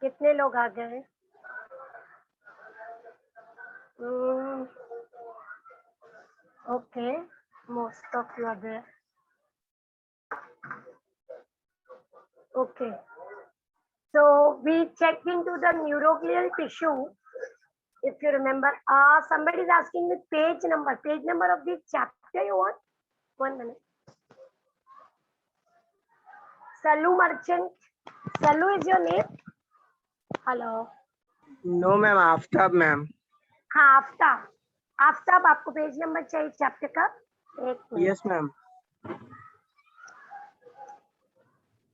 कितने लोग आ गए? Okay, most of you are there. Okay, so we checked into the neuroglial tissue. If you remember, somebody is asking the page number of this chapter you want? 1 minute. Salu Merchant. Salu is your name? Hello. No ma'am, Aftab ma'am. हाँ, आफ्ताब। आफ्ताब, आपको page number चाहिए chapter का? एक minute. Yes ma'am.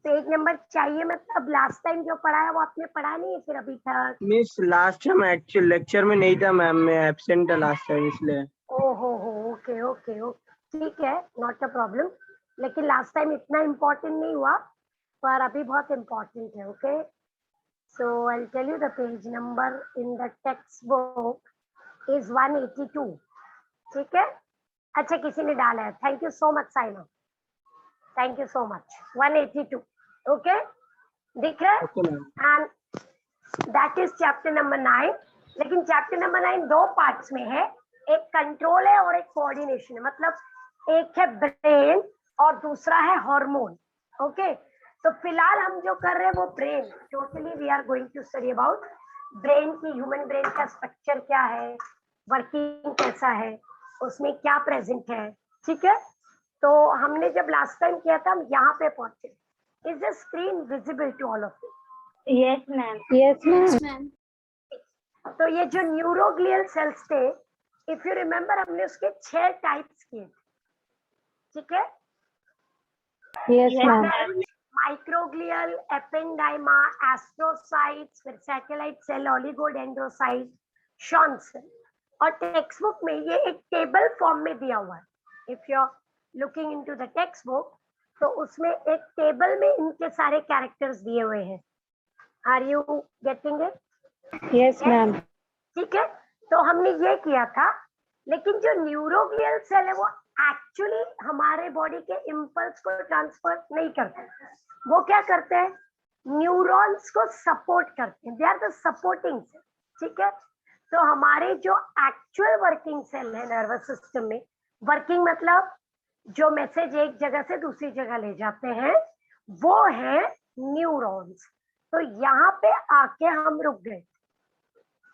Page number चाहिए मतलब last time जो पढ़ा है वो आपने पढ़ा नहीं है फिर अभी तक? Miss last time actual lecture में नहीं था मैम, मैं एब्सेंट था लास्ट टाइम इसलिए। ओहो, ओके ओके ओके, ठीक है, नॉट अ प्रॉब्लम। लेकिन लास्ट टाइम इतना इम्पोर्टेंट नहीं हुआ, पर अभी बहुत इम्पोर्टेंट है। Okay, so I will tell you the page number in the text book is 182। ठीक है, अच्छा किसी ने डाला है, thank you so much Saina, thank you so much. 182, okay, दिख रहा है? Okay ma'am. And that is chapter number 9। लेकिन चैप्टर नंबर 9 दो पार्ट्स में है, एक कंट्रोल है और एक कोऑर्डिनेशन है। मतलब एक है ब्रेन और दूसरा है हार्मोन। ओके, तो फिलहाल हम जो कर रहे हैं वो brain, totally we are going to study about brain की, ह्यूमन ब्रेन का स्ट्रक्चर क्या है, वर्किंग कैसा है, उसमें क्या प्रेजेंट है। ठीक है, तो हमने जब लास्ट टाइम किया था हम यहाँ पे पहुंचे। Is the screen visible to all of you? Yes, ma'am. Yes, ma'am. ma'am. तो ये जो न्यूरोग्लियल सेल्स थे, इफ यू रिमेम्बर हमने उसके 6 टाइप्स किए। ठीक है, Yes, ma'am. Microglial, ependyma, astrocytes, फिर satellite cell, oligodendrocyte, Schwann cell. और टेक्स्ट बुक में ये एक टेबल फॉर्म में दिया हुआ है। If you are looking into the text book, तो उसमें एक टेबल में इनके सारे कैरेक्टर्स दिए हुए हैं। Are you getting it? Yes, ma'am. ठीक है, तो हमने ये किया था। लेकिन जो न्यूरोग्लियल सेल है वो एक्चुअली हमारे बॉडी के इम्पल्स को ट्रांसफर नहीं करते, वो क्या करते हैं, न्यूरॉन्स को सपोर्ट करते हैं, they are the supporting cell. ठीक है, तो हमारे जो एक्चुअल वर्किंग सेल है नर्वस सिस्टम में, वर्किंग मतलब जो मैसेज एक जगह से दूसरी जगह ले जाते हैं, वो है न्यूरॉन्स। तो यहाँ पे आके हम रुक गए।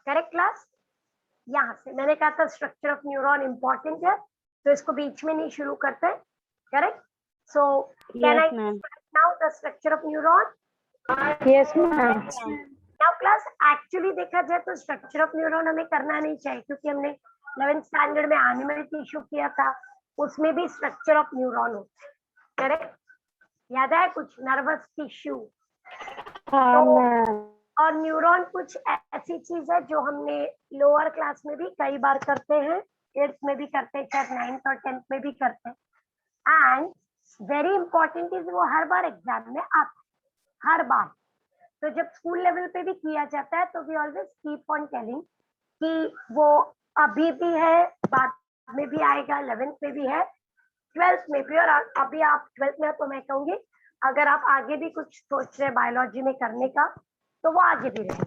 Correct class? यहाँ से मैंने कहा था स्ट्रक्चर ऑफ न्यूरॉन इंपॉर्टेंट है, तो इसको बीच में नहीं शुरू करते। Correct? So can I now the structure of neuron? Yes, ma'am. Now class, actually देखा जाए तो स्ट्रक्चर ऑफ न्यूरॉन हमें करना नहीं चाहिए, क्योंकि हमने 11th स्टैंडर्ड में एनिमल टिश्यू किया था, उसमें भी स्ट्रक्चर ऑफ न्यूरॉन होता है। करेक्ट? याद है कुछ? नर्वस टिश्यू हाँ, ma'am. और न्यूरॉन कुछ ऐसी चीज है जो हमने लोअर क्लास में भी कई बार करते हैं, 8th में भी करते हैं, शायद 9th और 10th में भी करते हैं। एंड वेरी इंपॉर्टेंट इज वो हर बार एग्जाम में आता है, हर बार। तो जब स्कूल लेवल पे भी किया जाता है तो we always keep on telling कि वो अभी भी है, बाद में भी आएगा, 11th में भी है, 12th में भी। और अभी आप 12th में, तो मैं कहूंगी अगर आप आगे भी कुछ सोच रहे बायोलॉजी में करने का, तो वो आगे भी रहे।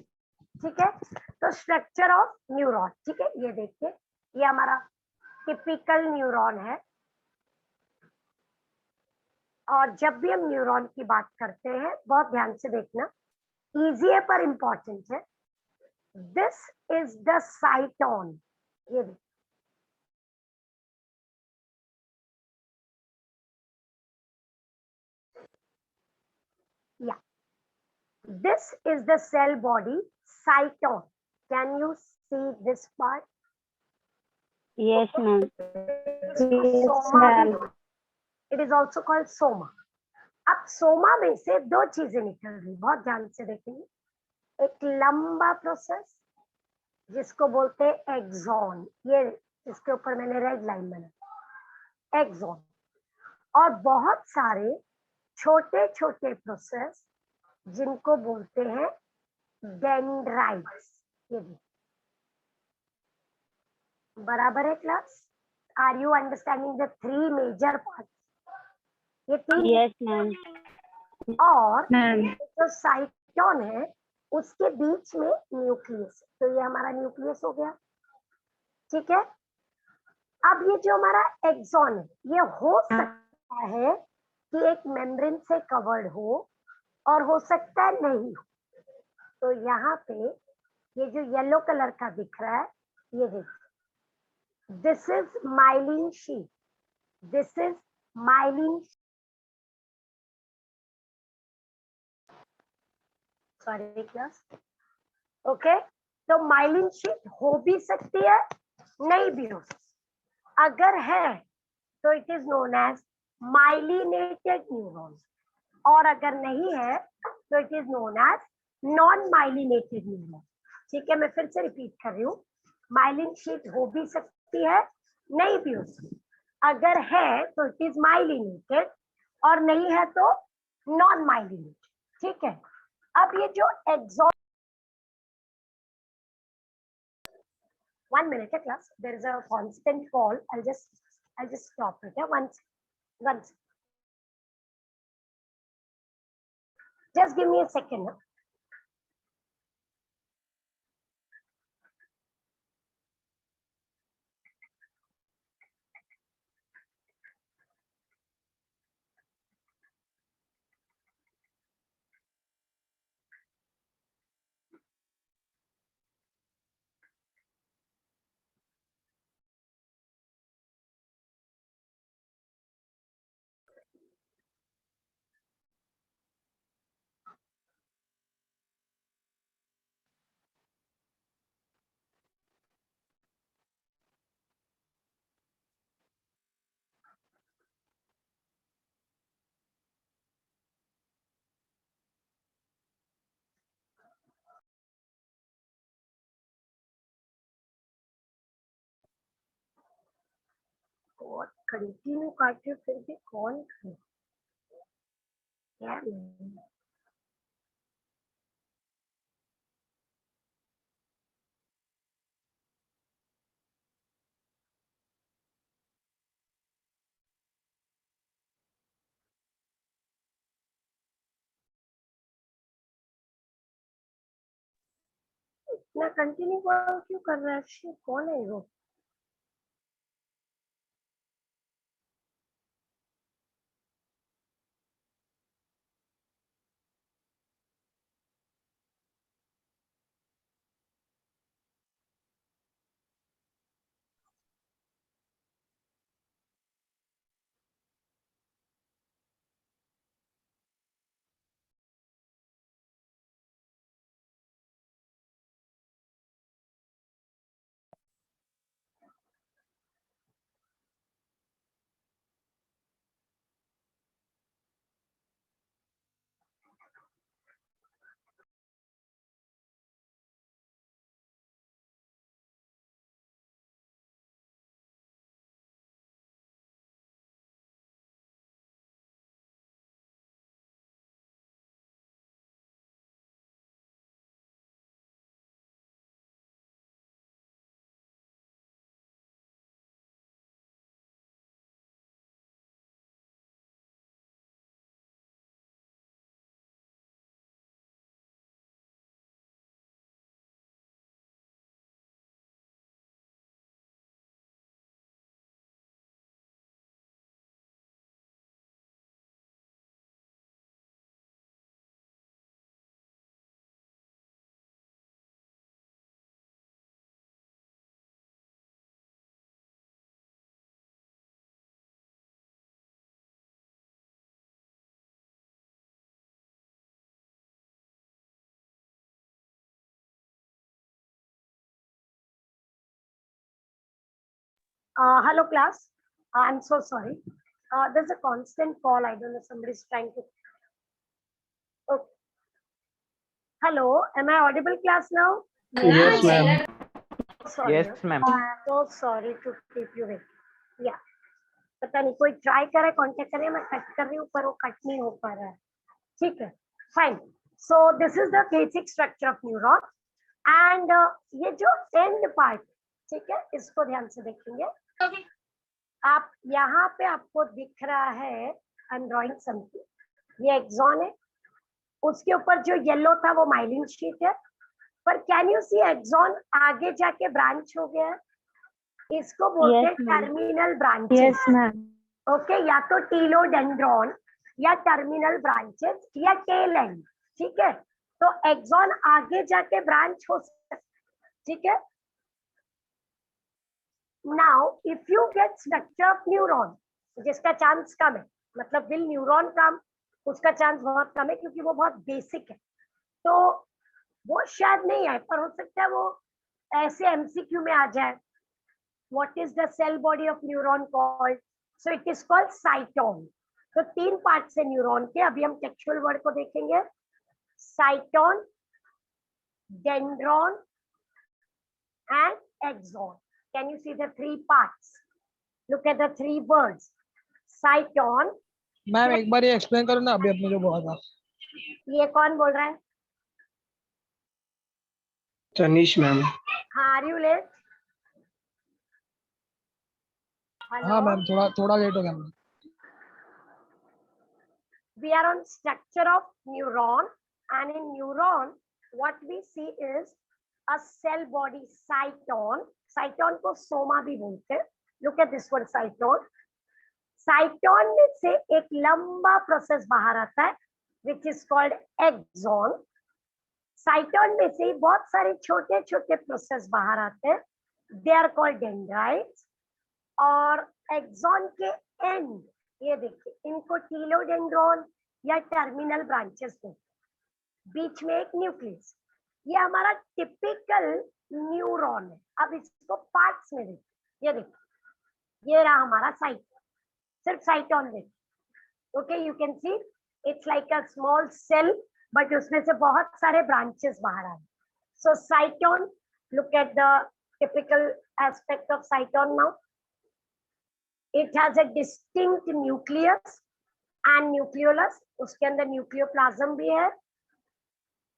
ठीक है, तो स्ट्रक्चर ऑफ न्यूरॉन। ठीक है, ये देखिए, ये हमारा टिपिकल न्यूरॉन है। और जब भी हम न्यूरॉन की बात करते हैं, बहुत ध्यान से देखना, इजी है पर इंपॉर्टेंट है। This is the साइटोन। ये देखिए, this is the cell body, cytone. Can you see this part? Yes, ma'am. Yes, ma'am. It is also called soma. अब सोमा में से दो चीजें निकल रही, बहुत ध्यान से देखेंगे। एक लंबा प्रोसेस जिसको बोलते हैं एक्सॉन, ये इसके ऊपर मैंने रेड लाइन बना, एक्सॉन। और बहुत सारे छोटे छोटे प्रोसेस जिनको बोलते हैं डेंड्राइट्स। ये भी बराबर है class? Are you understanding the 3 major part? ये 3। Yes, ma'am. और Ma'am. जो साइटोन है उसके बीच में न्यूक्लियस, तो ये हमारा न्यूक्लियस हो गया, ठीक है। अब ये जो हमारा एक्सॉन है, ये हो सकता है कि एक मेम्ब्रेन से कवर्ड हो और हो सकता है नहीं हो। तो यहाँ पे ये जो येलो कलर का दिख रहा है, ये देखिए, this is myelin sheath, this is myelin, sorry class, okay. तो माइलिन शीट हो भी सकती है, नहीं भी हो सकती। अगर है तो it is known as myelinated neurons, और अगर नहीं है तो it is known as non myelinated neuron. ठीक है, मैं फिर से रिपीट कर रही हूँ, माइलिन शीट हो भी सकती है, नहीं भी हो सकती। अगर है तो इट इज माइलिनेटेड, और नहीं है तो नॉन माइलिनेटेड, ठीक है। अब ये जो axon, 1 minute class, there is a constant call, I'll just stop it, once, just give me a second. और कंटिन्यू काटे फिर भी कौन करे? क्या नहीं? इतना कंटिन्यू कॉल क्यों कर रहा है? Shit, कौन है वो? Hello class, I'm so sorry. There's a constant call. I don't know, somebody's trying to. Okay. Hello, am I audible class now? Yes, ma'am. Sorry. Yes, ma'am. So sorry to keep you waiting. Yeah. पता नहीं कोई try करे contact करे, मैं cut कर रही हूँ पर वो कट नहीं हो पा रहा है. ठीक है, fine. So this is the basic structure of neuron and ये जो एंड पार्ट, ठीक है, इसको ध्यान से देखेंगे. आप यहाँ पे आपको दिख रहा है, आई एम ड्राइंग समथिंग, ये एक्सॉन है, उसके ऊपर जो येलो था वो माइलिन शीट है, पर कैन यू सी एक्सॉन आगे जाके ब्रांच हो गया है, इसको बोलते हैं Yes, ma'am. Terminal branches. Yes, ma'am. Okay, या तो टीलोडेंड्रॉन या टर्मिनल ब्रांचेस या टेल एंड, ठीक है। तो एक्सॉन आगे जाके ब्रांच हो सकता है, ठीक है। Now if you get structure of neuron, जिसका चांस कम है, मतलब विल न्यूरॉन कम, उसका चांस बहुत कम है क्योंकि वो बहुत बेसिक है, तो वो शायद नहीं आए, पर हो सकता है वो ऐसे एमसीक्यू में आ जाए। What is the cell body of neuron called? So it is called cyton. तो 3 पार्ट्स है न्यूरॉन के, अभी हम टेक्सचुअल वर्ड को देखेंगे। साइटोन, dendron and axon. Can you see the 3 parts? Look at the 3 words. Cyton. Ma'am एक बार ये explain करो ना, अभी आपने जो बोला था। ये कौन बोल रहा है? तनिष मैम। हाँ, are you late? हाँ मैम, थोड़ा लेट हो गया ma'am. We are on structure of neuron, and in neuron what we see is a cell body cyton. Cyton को soma भी बोलते हैं। Look at this word cyton. Cyton में से एक लंबा प्रोसेस बाहर आता है which is called axon. Cyton में से बहुत सारे छोटे छोटे प्रोसेस बाहर आते हैं, they are called dendrites. और एक्सॉन के एंड, ये देखिए, इनको टीलोडेंड्रॉन या टर्मिनल ब्रांचेस बोलते हैं। बीच में एक न्यूक्लियस, ये हमारा टिपिकल न्यूरॉन है। अब इसको पार्ट्स में देखिए, ये देखिए, ये रहा हमारा साइटोन, सिर्फ साइटोन देखिए। Okay, you can see it's like a small cell, but उसमें से बहुत सारे ब्रांचेस बाहर आ रहे हैं। So cyton, look at the typical aspect of cyton now. It has a distinct nucleus and nucleolus, उसके अंदर न्यूक्लियोप्लाज्म भी है।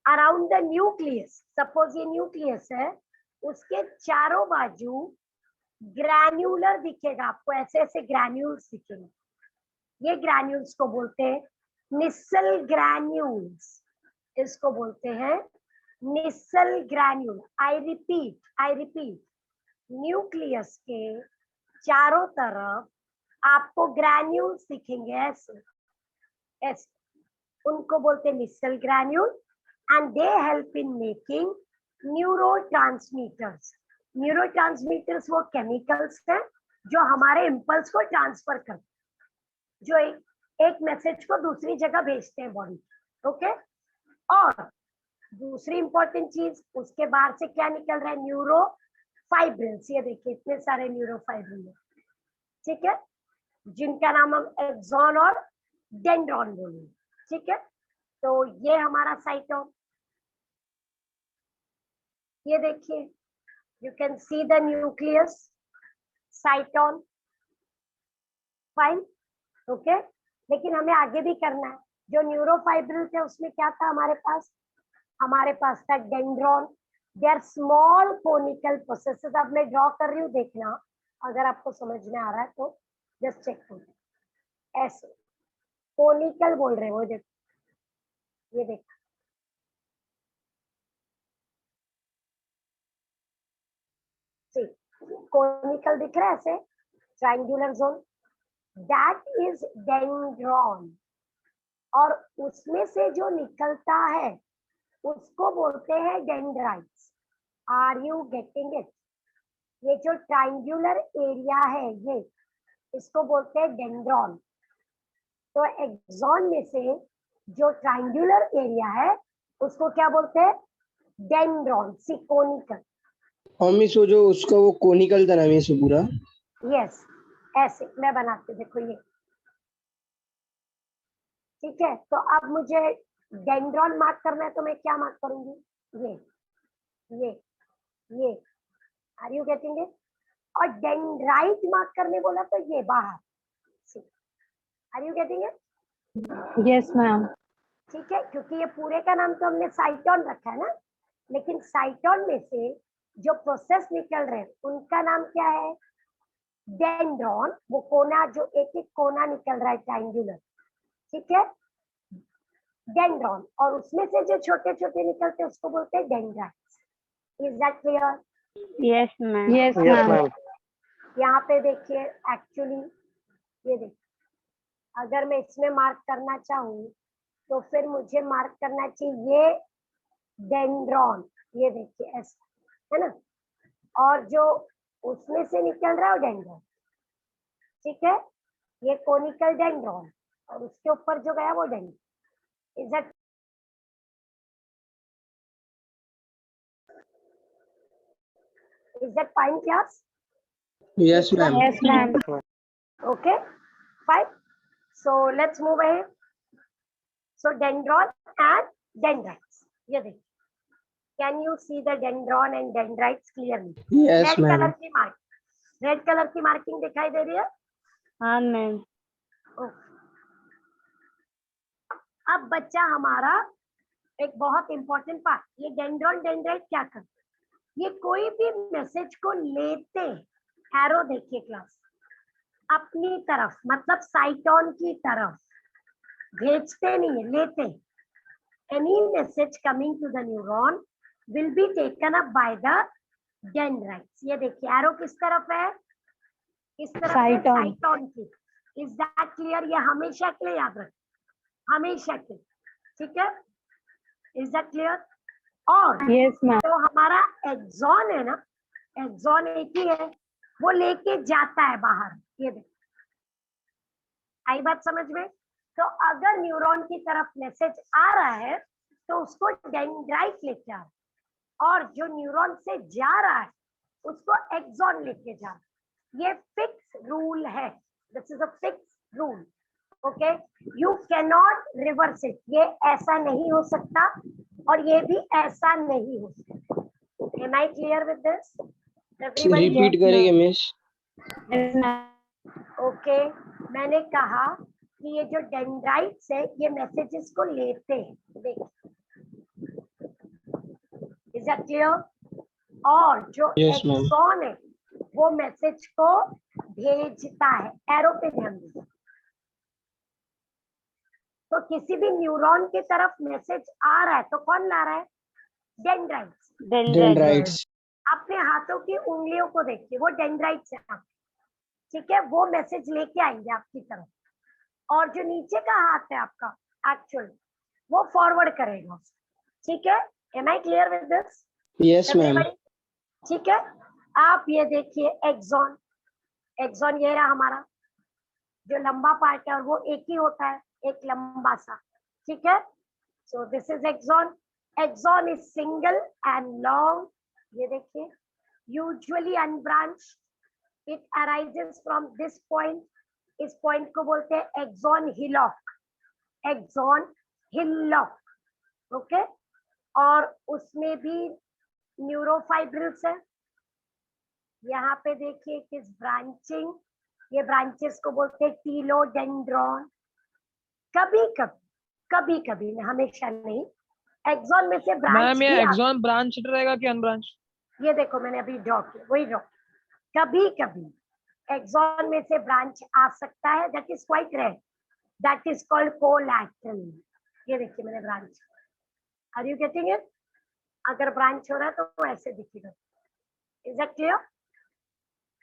अराउंड द न्यूक्लियस, सपोज ये न्यूक्लियस है, उसके चारों बाजू ग्रैन्युलर दिखेगा आपको, ऐसे ऐसे ग्रैन्यूल्स दिखेंगे, ये ग्रैन्यूल्स को बोलते हैं निसल ग्रैन्यूल्स, इसको बोलते हैं Nissl granule. I repeat, nucleus के चारों तरफ आपको ग्रैन्यूल्स दिखेंगे, ऐसे ऐसे, उनको बोलते हैं Nissl granule, and they help in making neurotransmitters. Neurotransmitters वो केमिकल्स हैं जो हमारे इम्पल्स को ट्रांसफर करते हैं, जो एक मैसेज को दूसरी जगह भेजते हैं बॉडी। ओके, और दूसरी इंपॉर्टेंट चीज, उसके बाहर से क्या निकल रहा है? Neuro fibrils. ये देखिए, इतने सारे न्यूरोफाइब्रिल है, ठीक है, जिनका नाम हम एक्सॉन और डेंड्रॉन बोलेंगे, ठीक है। तो ये हमारा साइटोन, ये देखिए, you can see the nucleus, साइटोन, fine, okay. लेकिन हमें आगे भी करना है। जो न्यूरोफाइब्रिल थे उसमें क्या था हमारे पास था dendron. They are small conical processes. अब मैं ड्रॉ कर रही हूँ, देखना अगर आपको समझ में आ रहा है तो जस्ट चेक करो। ऐसे कोनिकल बोल रहे हैं वो, देखो, ये देखो, कोनिकल दिख रहा है ऐसे, triangular zone, that is dendron. और उसमें से जो निकलता है उसको बोलते हैं dendrites. Are you getting it? ये जो ट्रायंगुलर एरिया है, ये इसको बोलते हैं डेंड्रॉन। तो एक्सॉन में से जो ट्रायंगुलर एरिया है उसको क्या बोलते हैं? डेंड्रॉन। सी कोनिकल, मम्मी सो जो उसका वो कोनिकल था ना ये से पूरा। यस, ऐसे मैं बनाती हूँ, देखो ये, ठीक है। तो अब मुझे डेंड्रॉन मार्क करना है, तो मैं क्या मार्क करूंगी? ये, आर यू गेटिंग इट? और डेंड्राइट मार्क करने बोला तो ये बाहर, are you getting it? Yes, ma'am. ठीक है, क्योंकि ये पूरे का नाम तो हमने साइटोन रखा है ना, लेकिन साइटोन में से जो प्रोसेस निकल रहे हैं उनका नाम क्या है? डेंड्रॉन। वो कोना, जो एक एक कोना निकल रहा है ट्रायंगुलर, ठीक है। डेंड्रॉन, और उसमें से जो छोटे छोटे निकलते हैं उसको बोलते हैं dendrites. Is that clear? Yes, ma'am. Yes, Yes, ma'am. ma'am. यहाँ पे देखिए, एक्चुअली ये देखिए, अगर मैं इसमें मार्क करना चाहूँ तो फिर मुझे मार्क करना चाहिए ये डेंड्रॉन, ये देखिए ऐसा है ना, और जो उसमें से निकल रहा है वो डेंड्रॉन, ठीक है, ये कोनिकल डेंड्रॉन, और उसके ऊपर जो गया वो dendron. Is that fine class? Yes, ma'am. Yes, ma'am. Okay, fine. So let's move ahead. So dendron and dendrites. ये देखिए, can you see the dendron and dendrites clearly? Yes, red ma'am. Colour की mark, red colour की marking दिखाई दे रही है? हाँ ma'am. अब बच्चा हमारा एक बहुत इंपॉर्टेंट पार्ट, ये डेंड्रॉन डेंड्राइट क्या करते हैं? ये कोई भी मैसेज को लेते, एरो देखिए क्लास, अपनी तरफ, मतलब साइटोन की तरफ, भेजते नहीं है, लेते। Any message coming to the neuron will be taken up by the dendrites. ये देखिए एरो किस तरफ है? इस तरफ है, Cyton. साइटोन की। Is that clear? ये हमेशा के लिए याद रखें, हमेशा के, ठीक है? Is that clear? और Yes, ma'am. तो हमारा एक्सॉन है ना, एक्सॉन एक ही है, वो लेके जाता है बाहर। ये देखो, आई बात समझ में? तो अगर न्यूरॉन की तरफ मैसेज आ रहा है तो उसको डेंड्राइट लेके आ रहा है, और जो न्यूरॉन से जा रहा है उसको एक्सॉन लेके जा रहा है। ये फिक्स रूल है, this is a fix rule. Okay, you can not reverse it, ये ऐसा नहीं हो सकता और ये भी ऐसा नहीं हो सकता। Am I clear with this? Everybody? Repeat करेंगे मिस? Yes, ma'am. ओके, मैंने कहा कि ये जो डेंड्राइट्स है ये मैसेजेस को लेते हैं, देखिए, इज दैट क्लियर? और जो Yes, ma'am. एक्सॉन है वो मैसेज को भेजता है। एरो पे ध्यान दीजिए। तो किसी भी न्यूरॉन की तरफ मैसेज आ रहा है तो कौन ला रहा है? डेंड्राइट्स। Dendrites. अपने हाथों की उंगलियों को देखिए, वो डेंड्राइट्स है, ठीक है? वो मैसेज लेके आएंगे आपकी तरफ, और जो नीचे का हाथ है आपका एक्चुअल, वो फॉरवर्ड करेगा, ठीक है? Am I clear with this? Yes, ma'am. ठीक है, आप ये देखिए एक्सॉन, एक्सॉन ये रहा हमारा, जो लंबा पार्ट है, और वो एक ही होता है, एक लंबा सा, ठीक है? So this is axon. Axon is single and long, ये देखिए, usually unbranch, it arises from this point, इस पॉइंट को बोलते हैं axon hillock, axon hillock, okay? और उसमें भी न्यूरोफाइब्रिल्स है, यहाँ पे देखिए किस ब्रांचिंग, ये ब्रांचेस को बोलते हैं टीलोडेंड्रॉन। कभी कभी, हमेशा नहीं, एक्सॉन में से ब्रांच मैम ये भी एक्सॉन ब्रांच रहेगा कि अनब्रांच? ये देखो मैंने अभी ड्रॉ किया, वही ड्रॉ। कभी कभी एक्सॉन में से ब्रांच आ सकता है, that is quite rare, that is called collateral. ये देखिए मैंने branch, are you getting it? अगर ब्रांच हो रहा है तो वो ऐसे दिखेगा। Is that clear?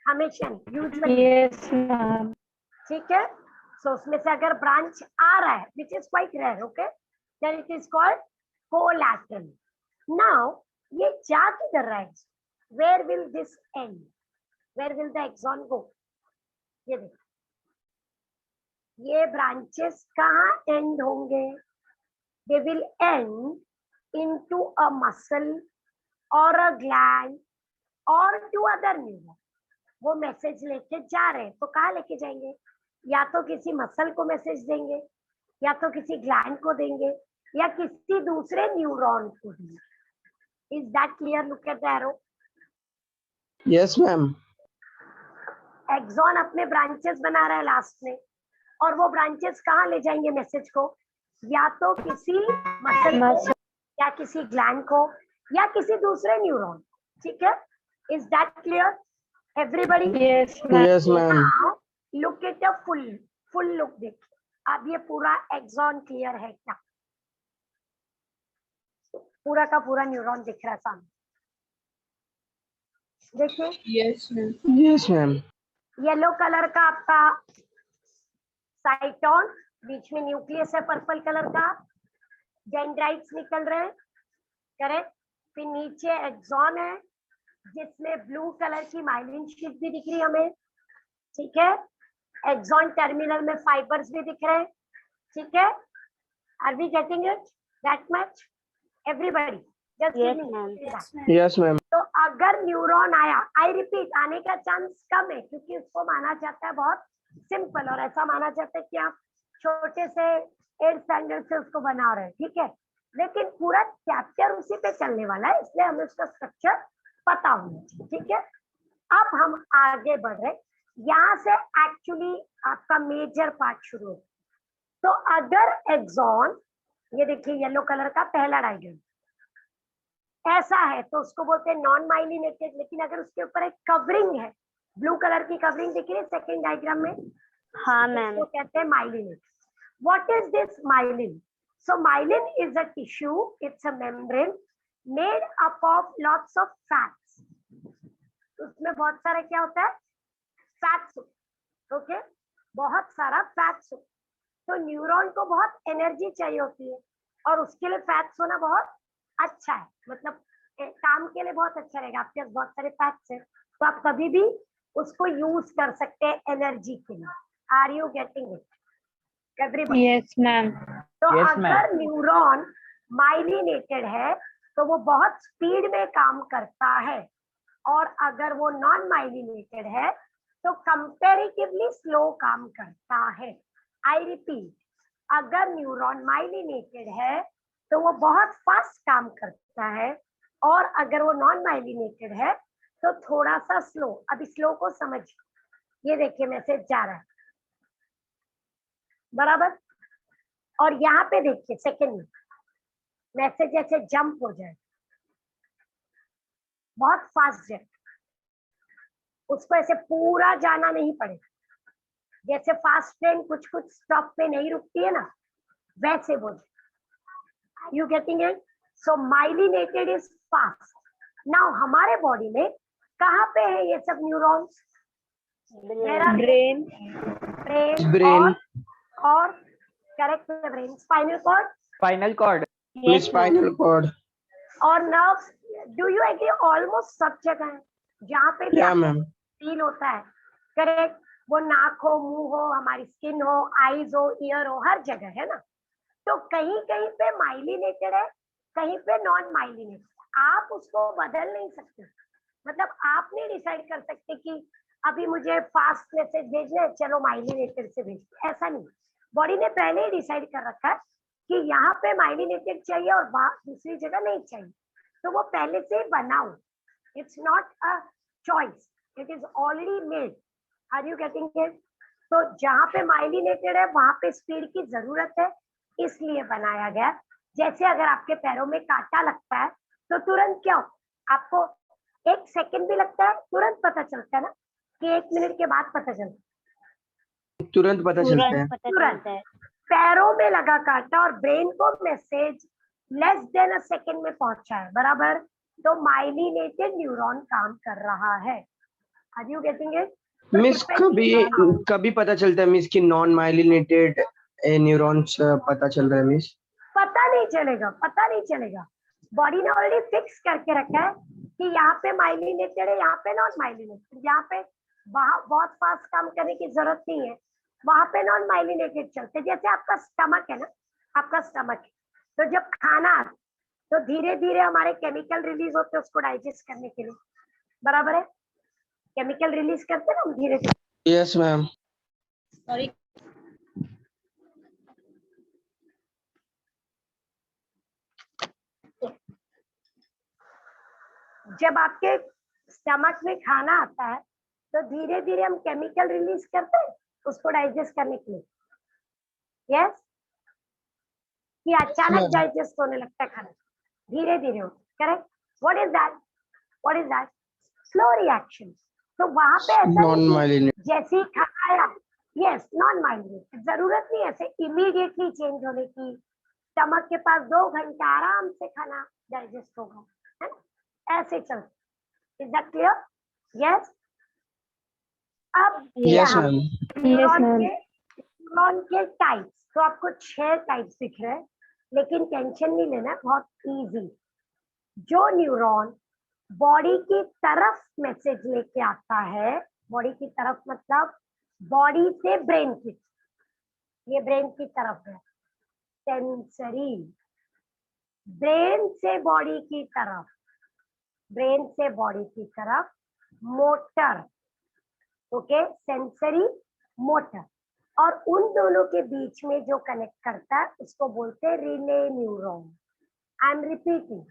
हमेशा नहीं, यूजुअली, Yes, ma'am. ठीक है? सो उसमें से अगर ब्रांच आ रहा है, which is quite rare, okay, then it is called collateral. Now ये जा किधर रहा है? Where will this end? Where will the axon go? ये देखो, ये ब्रांचेस कहाँ एंड होंगे? They will end into a muscle और अ ग्लैंड और टू अदर न्यूरॉन। वो मैसेज लेके जा रहे हैं, तो कहाँ लेके जाएंगे? या तो किसी मसल को मैसेज देंगे, या तो किसी ग्लैंड को देंगे, या किसी दूसरे न्यूरॉन को देंगे। Is that clear? Look at the arrow. Yes, ma'am. Axon अपने ब्रांचेस बना रहा है लास्ट में, और वो ब्रांचेस कहाँ ले जाएंगे मैसेज को? या तो किसी मसल को, या किसी ग्लैंड को, या किसी दूसरे न्यूरॉन, ठीक है? Is that clear everybody? Yes, ma'am. Yes, ma'am. Now look at the full look देखिए। अब ये पूरा एक्सॉन क्लियर है क्या? पूरा का पूरा न्यूरॉन दिख रहा है सामने, देखिए yes ma'am. Yes, ma'am. Yellow colour का आपका साइटोन, बीच में न्यूक्लियस है पर्पल कलर का, डेंड्राइट्स निकल रहे हैं, करेक्ट। फिर नीचे एक्सॉन है जिसमें ब्लू कलर की माइलिन शीट भी दिख रही है हमें, ठीक है। एक्सॉन टर्मिनल में फाइबर्स भी दिख रहे हैं, ठीक है। Are we getting it that much everybody? Just Yes, ma'am. Yes, ma'am. तो अगर न्यूरॉन आया, आई रिपीट, आने का चांस कम है क्योंकि उसको माना जाता है बहुत सिंपल, और ऐसा माना जाता है कि आप छोटे से 8 स्टैंडर्ड से उसको बना रहे हैं, ठीक है। लेकिन पूरा चैप्टर उसी पे चलने वाला है, इसलिए हमें उसका स्ट्रक्चर पता होना चाहिए, ठीक है। अब हम आगे बढ़ रहे, यहाँ से एक्चुअली आपका मेजर पार्ट शुरू है। तो अगर एक्सॉन, ये देखिए येलो कलर का पहला डायग्राम ऐसा है तो उसको बोलते हैं नॉन माइलिनेटेड, लेकिन अगर उसके ऊपर एक कवरिंग है, ब्लू कलर की कवरिंग दिख रही है सेकेंड डायग्राम में, हाँ मैम। तो कहते हैं myelinated. What is this myelin? So myelin is a tissue, it's a membrane made up of lots of fats. उसमें बहुत सारा क्या होता है? फैट्स, ओके, बहुत सारा फैट्स। तो न्यूरॉन को बहुत एनर्जी चाहिए होती है और उसके लिए फैट्स होना बहुत अच्छा है, मतलब काम के लिए बहुत अच्छा रहेगा। आपके पास बहुत सारे फैट्स है तो आप कभी भी उसको यूज कर सकते हैं एनर्जी के लिए। Are you getting it everybody? Yes, ma'am. तो Yes, अगर न्यूरॉन माइलिनेटेड है तो वो बहुत स्पीड में काम करता है, और अगर वो नॉन माइलिनेटेड है तो कंपैरेटिवली स्लो काम करता है। आई रिपीट, अगर न्यूरॉन माइलिनेटेड है तो वो बहुत फास्ट काम करता है, और अगर वो नॉन माइलिनेटेड है तो थोड़ा सा स्लो। अभी स्लो को समझिए, ये देखिए मैसेज जा रहा है बराबर, और यहाँ पे देखिए सेकेंड में मैसेज ऐसे जंप हो जाए, बहुत फास्ट जंप, उसको ऐसे पूरा जाना नहीं पड़ेगा। जैसे फास्ट ट्रेन कुछ कुछ स्टॉप पे नहीं रुकती है ना, वैसे बोल। You getting it? So myelinated is fast. Now हमारे बॉडी में कहाँ पे है ये सब न्यूरॉन्स? Brain. ब्रेन और correct brain, spinal cord Spinal cord. Miss spinal cord. और nerves. Do you agree? Almost सब जगह है जहाँ पे भी Yeah, आपको ma'am. फील होता है, करेक्ट। वो नाक हो, मुंह हो, हमारी स्किन हो, आईज हो, ईयर हो, हर जगह है ना। तो कहीं कहीं पे माइलिनेटेड है, कहीं पे नॉन माइलिनेटेड। आप उसको बदल नहीं सकते, मतलब आप नहीं डिसाइड कर सकते कि अभी मुझे फास्ट मैसेज भेजना है, चलो माइलिनेटेड से भेज, ऐसा नहीं। बॉडी ने पहले ही डिसाइड कर रखा है कि यहाँ पे माइलिनेटेड चाहिए और दूसरी जगह नहीं चाहिए, तो वो पहले से ही बनाओ। It's not a choice, it is already made. Are you getting it? तो जहाँ पे माइलिनेटेड है वहां पे स्पीड की जरूरत है, इसलिए बनाया गया। जैसे अगर आपके पैरों में कांटा लगता है तो तुरंत क्या हो, आपको 1 सेकंड भी लगता है, तुरंत पता चलता है ना, कि 1 मिनट के बाद पता चलता है। तुरंत पता चलता है। तुरंत पता चलता है। पैरों में लगा कांटा और ब्रेन को message less than a second में पहुंचा है, बराबर। तो माइलिनेटेड न्यूरॉन काम कर रहा है। Are you getting it? Miss कभी पता चलता है मिस कि नॉन माइलिनेटेड न्यूरॉन्स पता चल रहा है मिस? पता नहीं चलेगा, पता नहीं चलेगा। बॉडी ने ऑलरेडी फिक्स करके रखा है कि यहाँ पे माइलिनेटेड है, यहाँ पे नॉन माइलिनेटेड। यहाँ पे वहां बहुत फास्ट काम करने की जरूरत नहीं है, वहां पे नॉन माइलिनेटेड चलते। जैसे आपका स्टमक है ना, आपका स्टमक है, तो जब खाना आता तो धीरे धीरे हमारे केमिकल रिलीज होते हैं उसको डाइजेस्ट करने के लिए, बराबर है। केमिकल रिलीज करते हैं ना हम धीरे धीरे। Yes ma'am. सॉरी, जब आपके स्टमक में खाना आता है तो धीरे धीरे हम केमिकल रिलीज करते हैं उसको डाइजेस्ट करने के लिए। यस, कि अचानक डाइजेस्ट होने लगता है खाना, धीरे धीरे होता है, correct. What is that? What is that? Slow reaction. तो वहां पे ऐसा नॉन नहीं कि माइलिनेटेड। जैसे ही खाया, यस, नॉन माइलिनेटेड। जरूरत नहीं ऐसे इमीडिएटली चेंज होने की, स्टमक के पास 2 घंटा आराम से खाना डाइजेस्ट होगा, है ना, ऐसे चलते। Is that clear? यस। अब यस यहाँ मैम। न्यूरॉन के टाइप्स, तो आपको 6 टाइप्स दिख रहे हैं, लेकिन टेंशन नहीं लेना, बहुत इजी। जो न्यूरॉन बॉडी की तरफ मैसेज लेके आता है, बॉडी की तरफ मतलब बॉडी से ब्रेन की, ये ब्रेन की तरफ है सेंसरी, ब्रेन से बॉडी की तरफ, ब्रेन से बॉडी की तरफ मोटर, ओके, सेंसरी मोटर, और उन दोनों के बीच में जो कनेक्ट करता है उसको बोलते हैं relay neuron. I am repeating,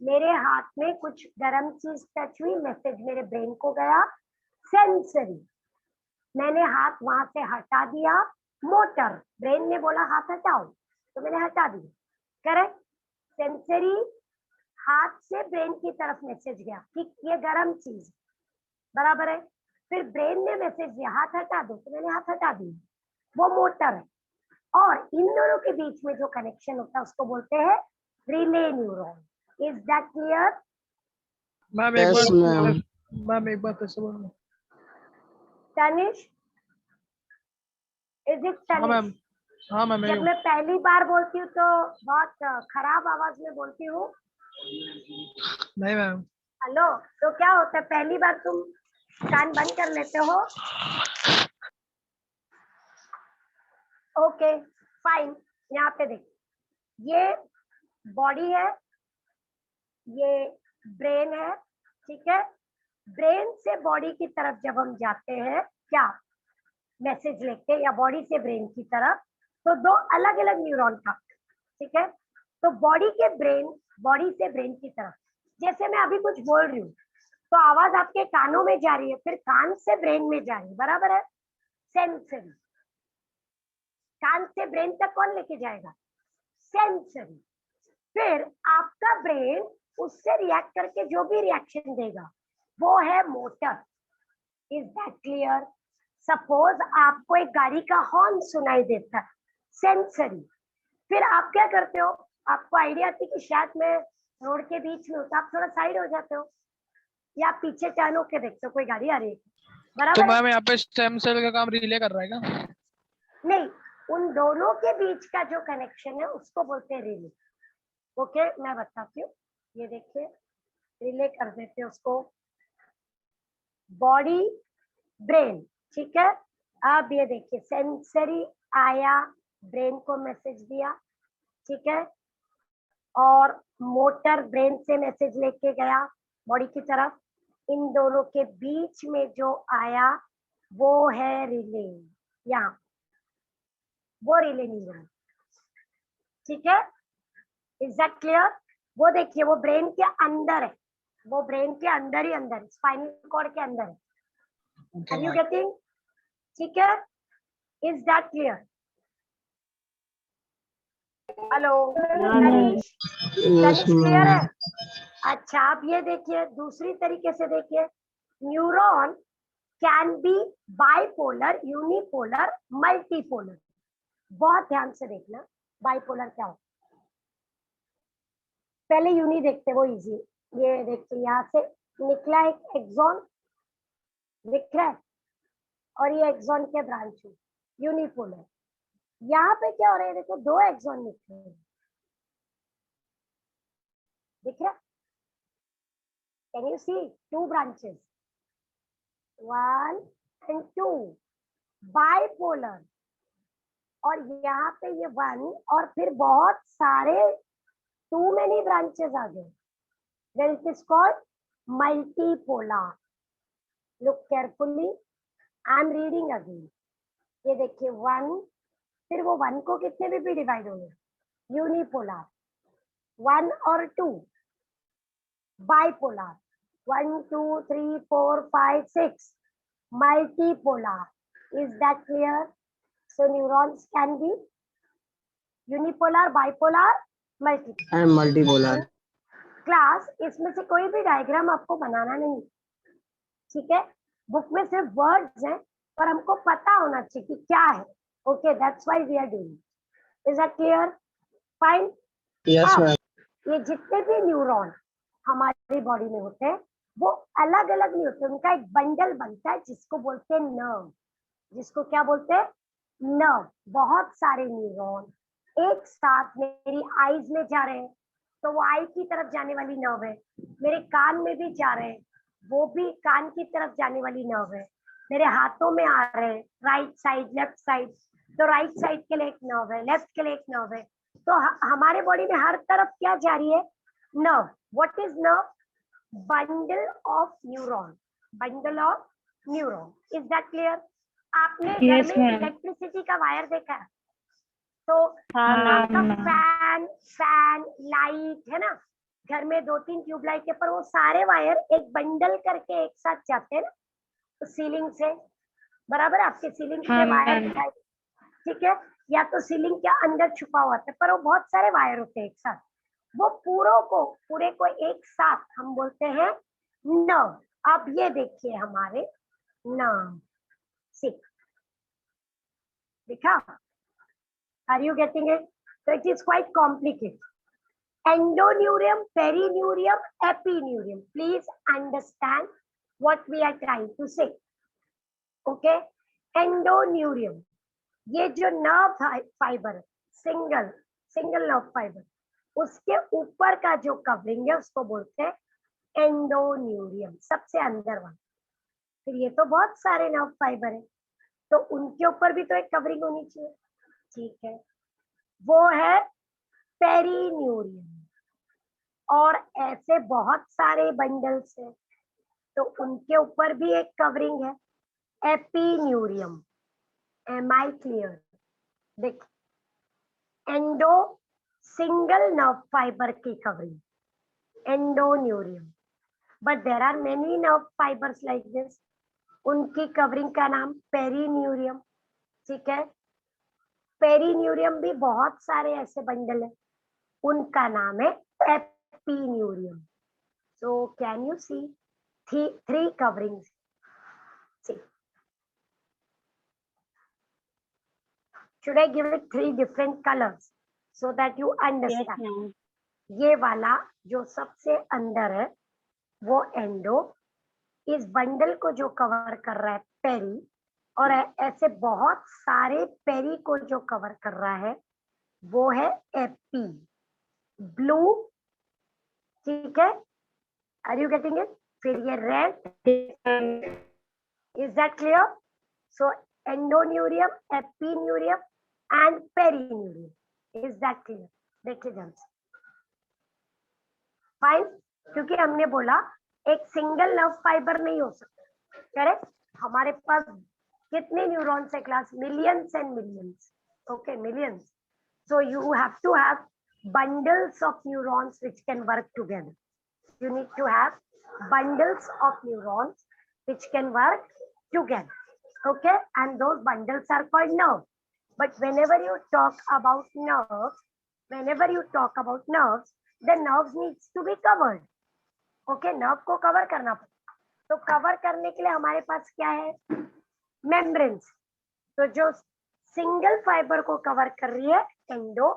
मेरे हाथ में कुछ गर्म चीज टच हुई, मैसेज मेरे ब्रेन को गया सेंसरी, मैंने हाथ वहां से हटा दिया, मोटर, ब्रेन ने बोला हाथ हटाओ तो मैंने हटा दिया, करेक्ट। सेंसरी, हाथ से ब्रेन की तरफ मैसेज गया कि ये गर्म चीज, बराबर है, फिर ब्रेन ने मैसेज दिया हाथ हटा दो तो मैंने हाथ हटा दिया, वो मोटर है। और इन दोनों के बीच में जो कनेक्शन होता है उसको बोलते हैं relay neuron. Is that clear? Ma'am yes ma'am. Ma'am एक बार फिर से बोलो। तनिष, इज इट हाँ मैम, तनिष? हाँ मैम। जब मैं पहली बार बोलती हूँ तो बहुत खराब आवाज में बोलती हूँ। नहीं मैम। हेलो, तो क्या होता है, पहली बार तुम कान बंद कर लेते हो, ओके फाइन। यहाँ पे देख, ये बॉडी है, ये ब्रेन है, ठीक है। ब्रेन से बॉडी की तरफ जब हम जाते हैं क्या मैसेज लेके, या बॉडी से ब्रेन की तरफ, तो 2 अलग अलग न्यूरॉन का, ठीक है। तो बॉडी से ब्रेन की तरफ, जैसे मैं अभी कुछ बोल रही हूँ तो आवाज आपके कानों में जा रही है, फिर कान से ब्रेन में जा रही है, बराबर है। सेंसरी, कान से ब्रेन तक कौन लेके जाएगा? सेंसरी। फिर आपका ब्रेन उससे रिएक्ट करके जो भी रिएक्शन देगा वो है motor. Is that clear? Suppose आपको एक गाड़ी का हॉर्न सुनाई देता है, सेंसरी, फिर आप क्या करते हो, आपको आइडिया आती कि शायद मैं रोड के बीच में हूँ, तो आप थोड़ा साइड हो जाते हो, या पीछे टर्न होके देखते हो कोई गाड़ी आ रही है, तो बराबर है? मैम यहाँ पे स्टेम सेल का काम रिले कर रहा है क्या? नहीं, उन दोनों के बीच का जो कनेक्शन है उसको बोलते हैं रिले। ओके, मैं बताती हूँ, ये देखिए, रिले कर देते हैं उसको, बॉडी ब्रेन, ठीक है। अब ये देखिए, सेंसरी आया, ब्रेन को मैसेज दिया, ठीक है, और मोटर ब्रेन से मैसेज लेके गया बॉडी की तरफ, इन दोनों के बीच में जो आया वो है रिले, यहाँ वो रिले न्यूरॉन, ठीक है। Is that clear? वो देखिए, वो ब्रेन के अंदर है, वो ब्रेन के अंदर ही अंदर, स्पाइनल कॉर्ड के अंदर है। Are you getting? ठीक है, is that clear? Hello Tanish, Tanish clear है? अच्छा, आप ये देखिए, दूसरी तरीके से देखिए, neuron can be bipolar, unipolar, multipolar. बहुत ध्यान से देखना, बाइपोलर क्या होता है। पहले यूनि देखते, वो इजी। ये देखिए, यहाँ से निकला एक एक्सॉन, दिख रहा है, और ये एक्सॉन के ब्रांच है, यूनिपोलर। यहाँ पे क्या हो रहा है, देखो 2 एक्सॉन निकले हैं, दिख रहा है? Can you see 2 branches, 1 and 2, bipolar. और यहाँ पे ये 1, और फिर बहुत सारे too many branches आ गए, then it is called multipolar. Look carefully, I am reading again. ये देखिए 1, फिर वो 1 को कितने में भी डिवाइड हो गया, यूनिपोलर 1 और 2, bipolar 1 2 3 4 5 6, multipolar. Is that clear? So neurons can be unipolar, bipolar, multipolar. and multipolar. Class, इसमें से कोई भी डायग्राम आपको बनाना नहीं, ठीक है। बुक में सिर्फ वर्ड्स हैं, पर हमको पता होना चाहिए कि क्या है। Okay, that's why we are doing. Is that clear? Fine. Yes ma'am. ये जितने भी न्यूरॉन हमारी बॉडी में होते हैं वो अलग अलग नहीं होते, उनका एक बंडल बनता है जिसको बोलते हैं नर्व। जिसको क्या बोलते हैं? नर्व। बहुत सारे न्यूरॉन एक साथ मेरी आईज में जा रहे हैं तो वो आई की तरफ जाने वाली नर्व है, मेरे कान में भी जा रहे हैं वो भी कान की तरफ जाने वाली नर्व है, मेरे हाथों में आ रहे हैं राइट साइड लेफ्ट साइड, तो राइट साइड के लिए एक नर्व है, लेफ्ट के लिए एक नर्व है। तो हमारे बॉडी में हर तरफ क्या जा रही है? Nerve. What is nerve? Bundle of neuron. Bundle of neuron. Is that clear? आपने Yes, घर में ma'am. इलेक्ट्रिसिटी का वायर देखा है? तो हाँ आपका मैम। फैन फैन लाइट है ना, घर में 2-3 ट्यूबलाइट के पर वो सारे वायर एक बंडल करके एक साथ जाते हैं ना, तो सीलिंग से बराबर आपके सीलिंग से हाँ, वायर मैम। दिखाई, ठीक है, या तो सीलिंग के अंदर छुपा हुआ था पर वो बहुत सारे वायर होते हैं एक साथ, वो पूरे को एक साथ हम बोलते हैं नर्व। अब ये देखिए हमारे नर्व सिक दिखा, are you getting it? So it is quite complicated. Endoneurium, perineurium, epineurium. Please understand what we are trying to say. Okay? Endoneurium. ये जो nerve fibre single nerve fibre, उसके ऊपर का जो कवरिंग है उसको बोलते हैं एंडोन्यूरियम, सबसे अंदर वाला। फिर ये तो बहुत सारे नर्व फाइबर है तो उनके ऊपर भी तो एक कवरिंग होनी चाहिए, ठीक है, वो है पेरीन्यूरियम। और ऐसे बहुत सारे बंडल्स हैं तो उनके ऊपर भी एक कवरिंग है एपीन्यूरियम। Am I clear? देख, एंडो सिंगल नर्व फाइबर की covering endoneurium, but there are many nerve fibres like this, उनकी कवरिंग का नाम पेरीन्यूरियम, ठीक है। पेरीन्यूरियम भी बहुत सारे ऐसे बंडल है, उनका नाम है epineurium. So can you see three coverings? See, should I give it 3 different colors so that you yes understand? Ma'am. ये वाला जो सबसे अंदर है वो एंडो, इस बंडल को जो कवर कर रहा है पेरी, और ऐसे बहुत सारे पेरी को जो कवर कर रहा है वो है एपी, ब्लू, ठीक है, आर यू गेटिंग इट? फिर ये red, is that clear? So endoneurium, epineurium and perineurium, is that clear? देखिए ध्यान से, फाइन, क्योंकि हमने बोला एक सिंगल नर्व फाइबर नहीं हो सकता, करेक्ट? हमारे पास कितने न्यूरॉन्स है class? Millions and millions, okay, millions. So you have to have bundles of neurons which can work together. You need to have bundles of neurons which can work together. Okay, and those bundles are called nerves. But whenever you talk about nerves, the nerves needs to be covered. Okay, nerve को cover करना पड़ता, तो cover करने के लिए हमारे पास क्या है? Membranes. तो जो सिंगल फाइबर को कवर कर रही है एंडो,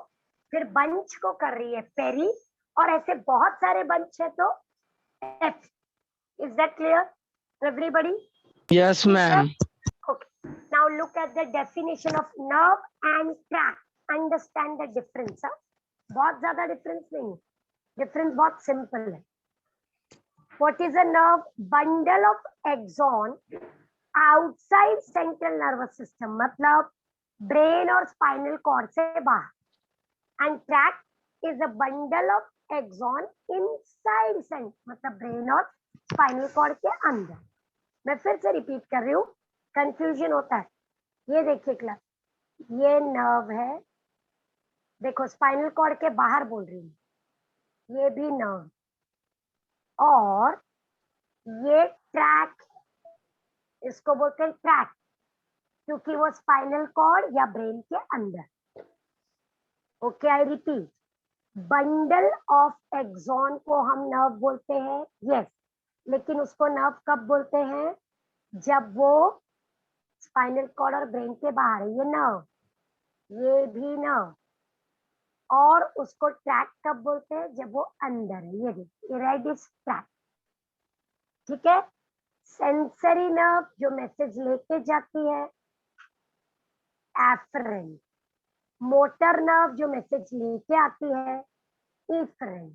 फिर बंच को कर रही है पेरी, और ऐसे बहुत सारे बंच है तो F. Is that clear everybody? Yes ma'am. Okay, now look at the definition of nerve and tract, understand the difference. बहुत ज्यादा डिफरेंस नहीं है, डिफरेंस बहुत सिंपल है। What is a nerve? Bundle of axon outside central nervous system, मतलब brain और spinal cord से बाहर, and tract is a bundle of axon inside cent, मतलब ब्रेन और स्पाइनल कॉर्ड के अंदर। मैं फिर से रिपीट कर रही हूँ, कंफ्यूजन होता है। ये देखिए क्लास, ये नर्व है, देखो स्पाइनल कॉर्ड के बाहर बोल रही हूँ, ये भी नर्व, और ये ट्रैक, इसको बोलते हैं ट्रैक क्योंकि वो स्पाइनल कॉर्ड या ब्रेन के अंदर। Okay, I repeat, bundle of axon को हम नर्व बोलते हैं, यस, लेकिन उसको नर्व कब बोलते हैं? जब वो स्पाइनल कॉर्ड और ब्रेन के बाहर है। ये नर्व, ये भी नर्व, और उसको ट्रैक कब बोलते हैं? जब वो अंदर है। ये देखिए, रेड इज ट्रैक, ठीक है। सेंसरी नर्व जो मैसेज लेके जाती है, एफरेंट। मोटर नर्व जो मैसेज लेके आती है, इफरेंट।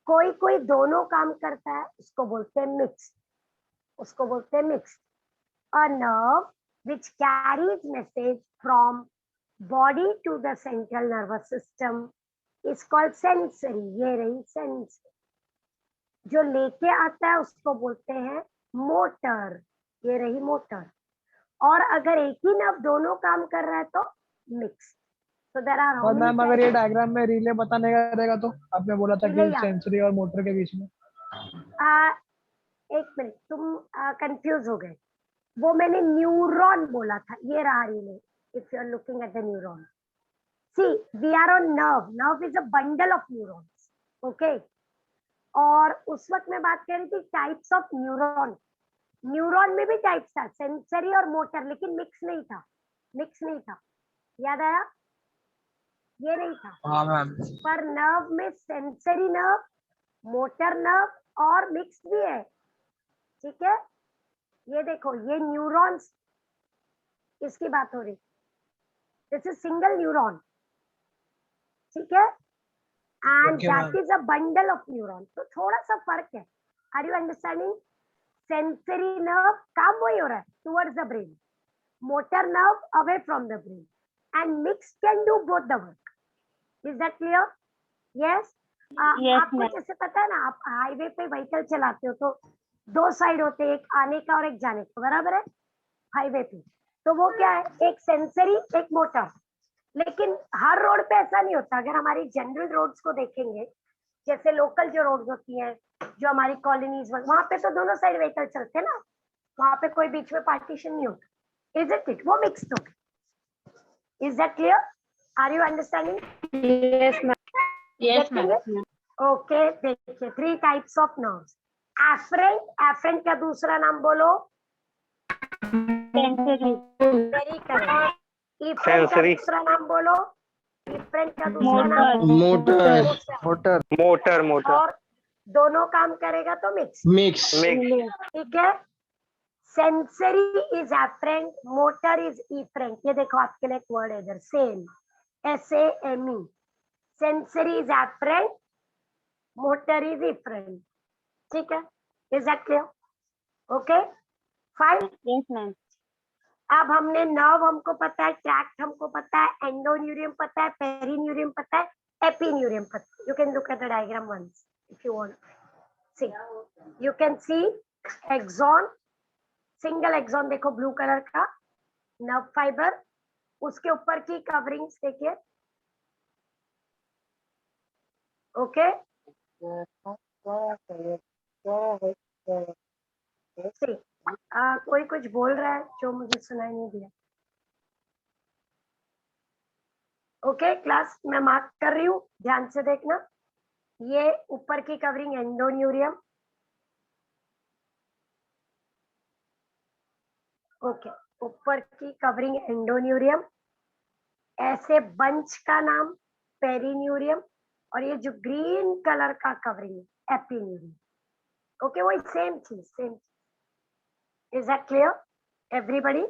कोई कोई दोनों काम करता है, उसको बोलते हैं मिक्स, उसको बोलते हैं mix. A nerve which carries message from body to the central nervous system is called sensory। ये रही सेंसरी। जो लेके आता है उसको बोलते हैं मोटर, ये रही मोटर। और अगर एक ही नर्व दोनों काम कर रहा है तो मिक्स। तो देयर आर हाउ और मेनी मैम अगर ये डायग्राम में रिले बताने का रहेगा तो आपने बोला था कि Relay, yeah. सेंसरी और मोटर के बीच में। एक मिनट, तुम कंफ्यूज हो गए। वो मैंने न्यूरॉन बोला था, ये रहा relay. If you are looking at the neuron, see we are on nerve. Nerve is a bundle of neurons, okay. और उस वक्त मैं बात कर रही थी टाइप्स ऑफ न्यूरॉन। न्यूरॉन में भी टाइप्स था, सेंसरी और मोटर, लेकिन मिक्स नहीं था, मिक्स नहीं था। याद आया? ये नहीं था। हाँ मैम। पर नर्व में सेंसरी नर्व, मोटर नर्व और मिक्स भी है, ठीक है। ये देखो, ये न्यूरॉन्स, इसकी बात हो रही, दिस इज सिंगल न्यूरॉन, ठीक है। And Okay, that ma'am. Is a bundle of neuron. तो थोड़ा सा फर्क है। Are you understanding? Sensory nerve काम वही हो रहा है, towards the brain. Motor nerve away from the brain, and mix can do both the work. Is that clear? Yes. Yes, आपको ma'am. जैसे पता है ना, आप हाईवे पे व्हीकल चलाते हो तो दो साइड होते हैं, एक आने का और एक जाने का, बराबर है? हाईवे पे तो वो क्या है, एक सेंसरी एक मोटर। लेकिन हर रोड पे ऐसा नहीं होता। अगर हमारी जनरल रोड्स को देखेंगे, जैसे लोकल जो रोड्स होती हैं, जो हमारी कॉलोनीज, वहां पे तो दोनों साइड व्हीकल चलते हैं ना, वहां पे कोई बीच में पार्टीशन नहीं होता। Is it? वो मिक्स्ड हो गए। Is that clear? Are you understanding? Yes, ma'am. Yes, ma'am. Okay, देखिए 3 types of nerves. Afferent, afferent का दूसरा नाम बोलो। Sensory. Very correct. इफरेंट का Sensory. दूसरा नाम बोलो। इफरेंट का दूसरा नाम Motor. मोटर मोटर मोटर और दोनों काम करेगा तो मिक्स, मिक्स मिक्स ठीक है। Sensory is afferent, motor is efferent. ये देखो आपके लिए एक वर्ड है इधर, same, SAME। Sensory is afferent, motor is efferent, ठीक है। Is that clear? Okay, fine. Yes, ma'am. अब हमने नर्व हमको पता है, ट्रैक्ट हमको पता है, एंडोन्यूरियम पता है, पेरिन्यूरियम पता है, एपिन्यूरियम पता है। You can look at the diagram once if you want. See, you can see axon, single axon देखो ब्लू कलर का नर्व फाइबर, उसके ऊपर की कवरिंग्स देखिए, ओके। सी, कोई कुछ बोल रहा है जो मुझे सुनाई नहीं दिया। ओके क्लास, मैं मार्क कर रही हूँ, ध्यान से देखना। ये ऊपर की कवरिंग एंडोन्यूरियम, ओके, ऊपर की कवरिंग एंडोन्यूरियम, ऐसे बंच का नाम पेरिन्यूरियम, और ये जो ग्रीन कलर का कवरिंग है एपिन्यूरियम, ओके। वही सेम चीज, same. Is that clear everybody?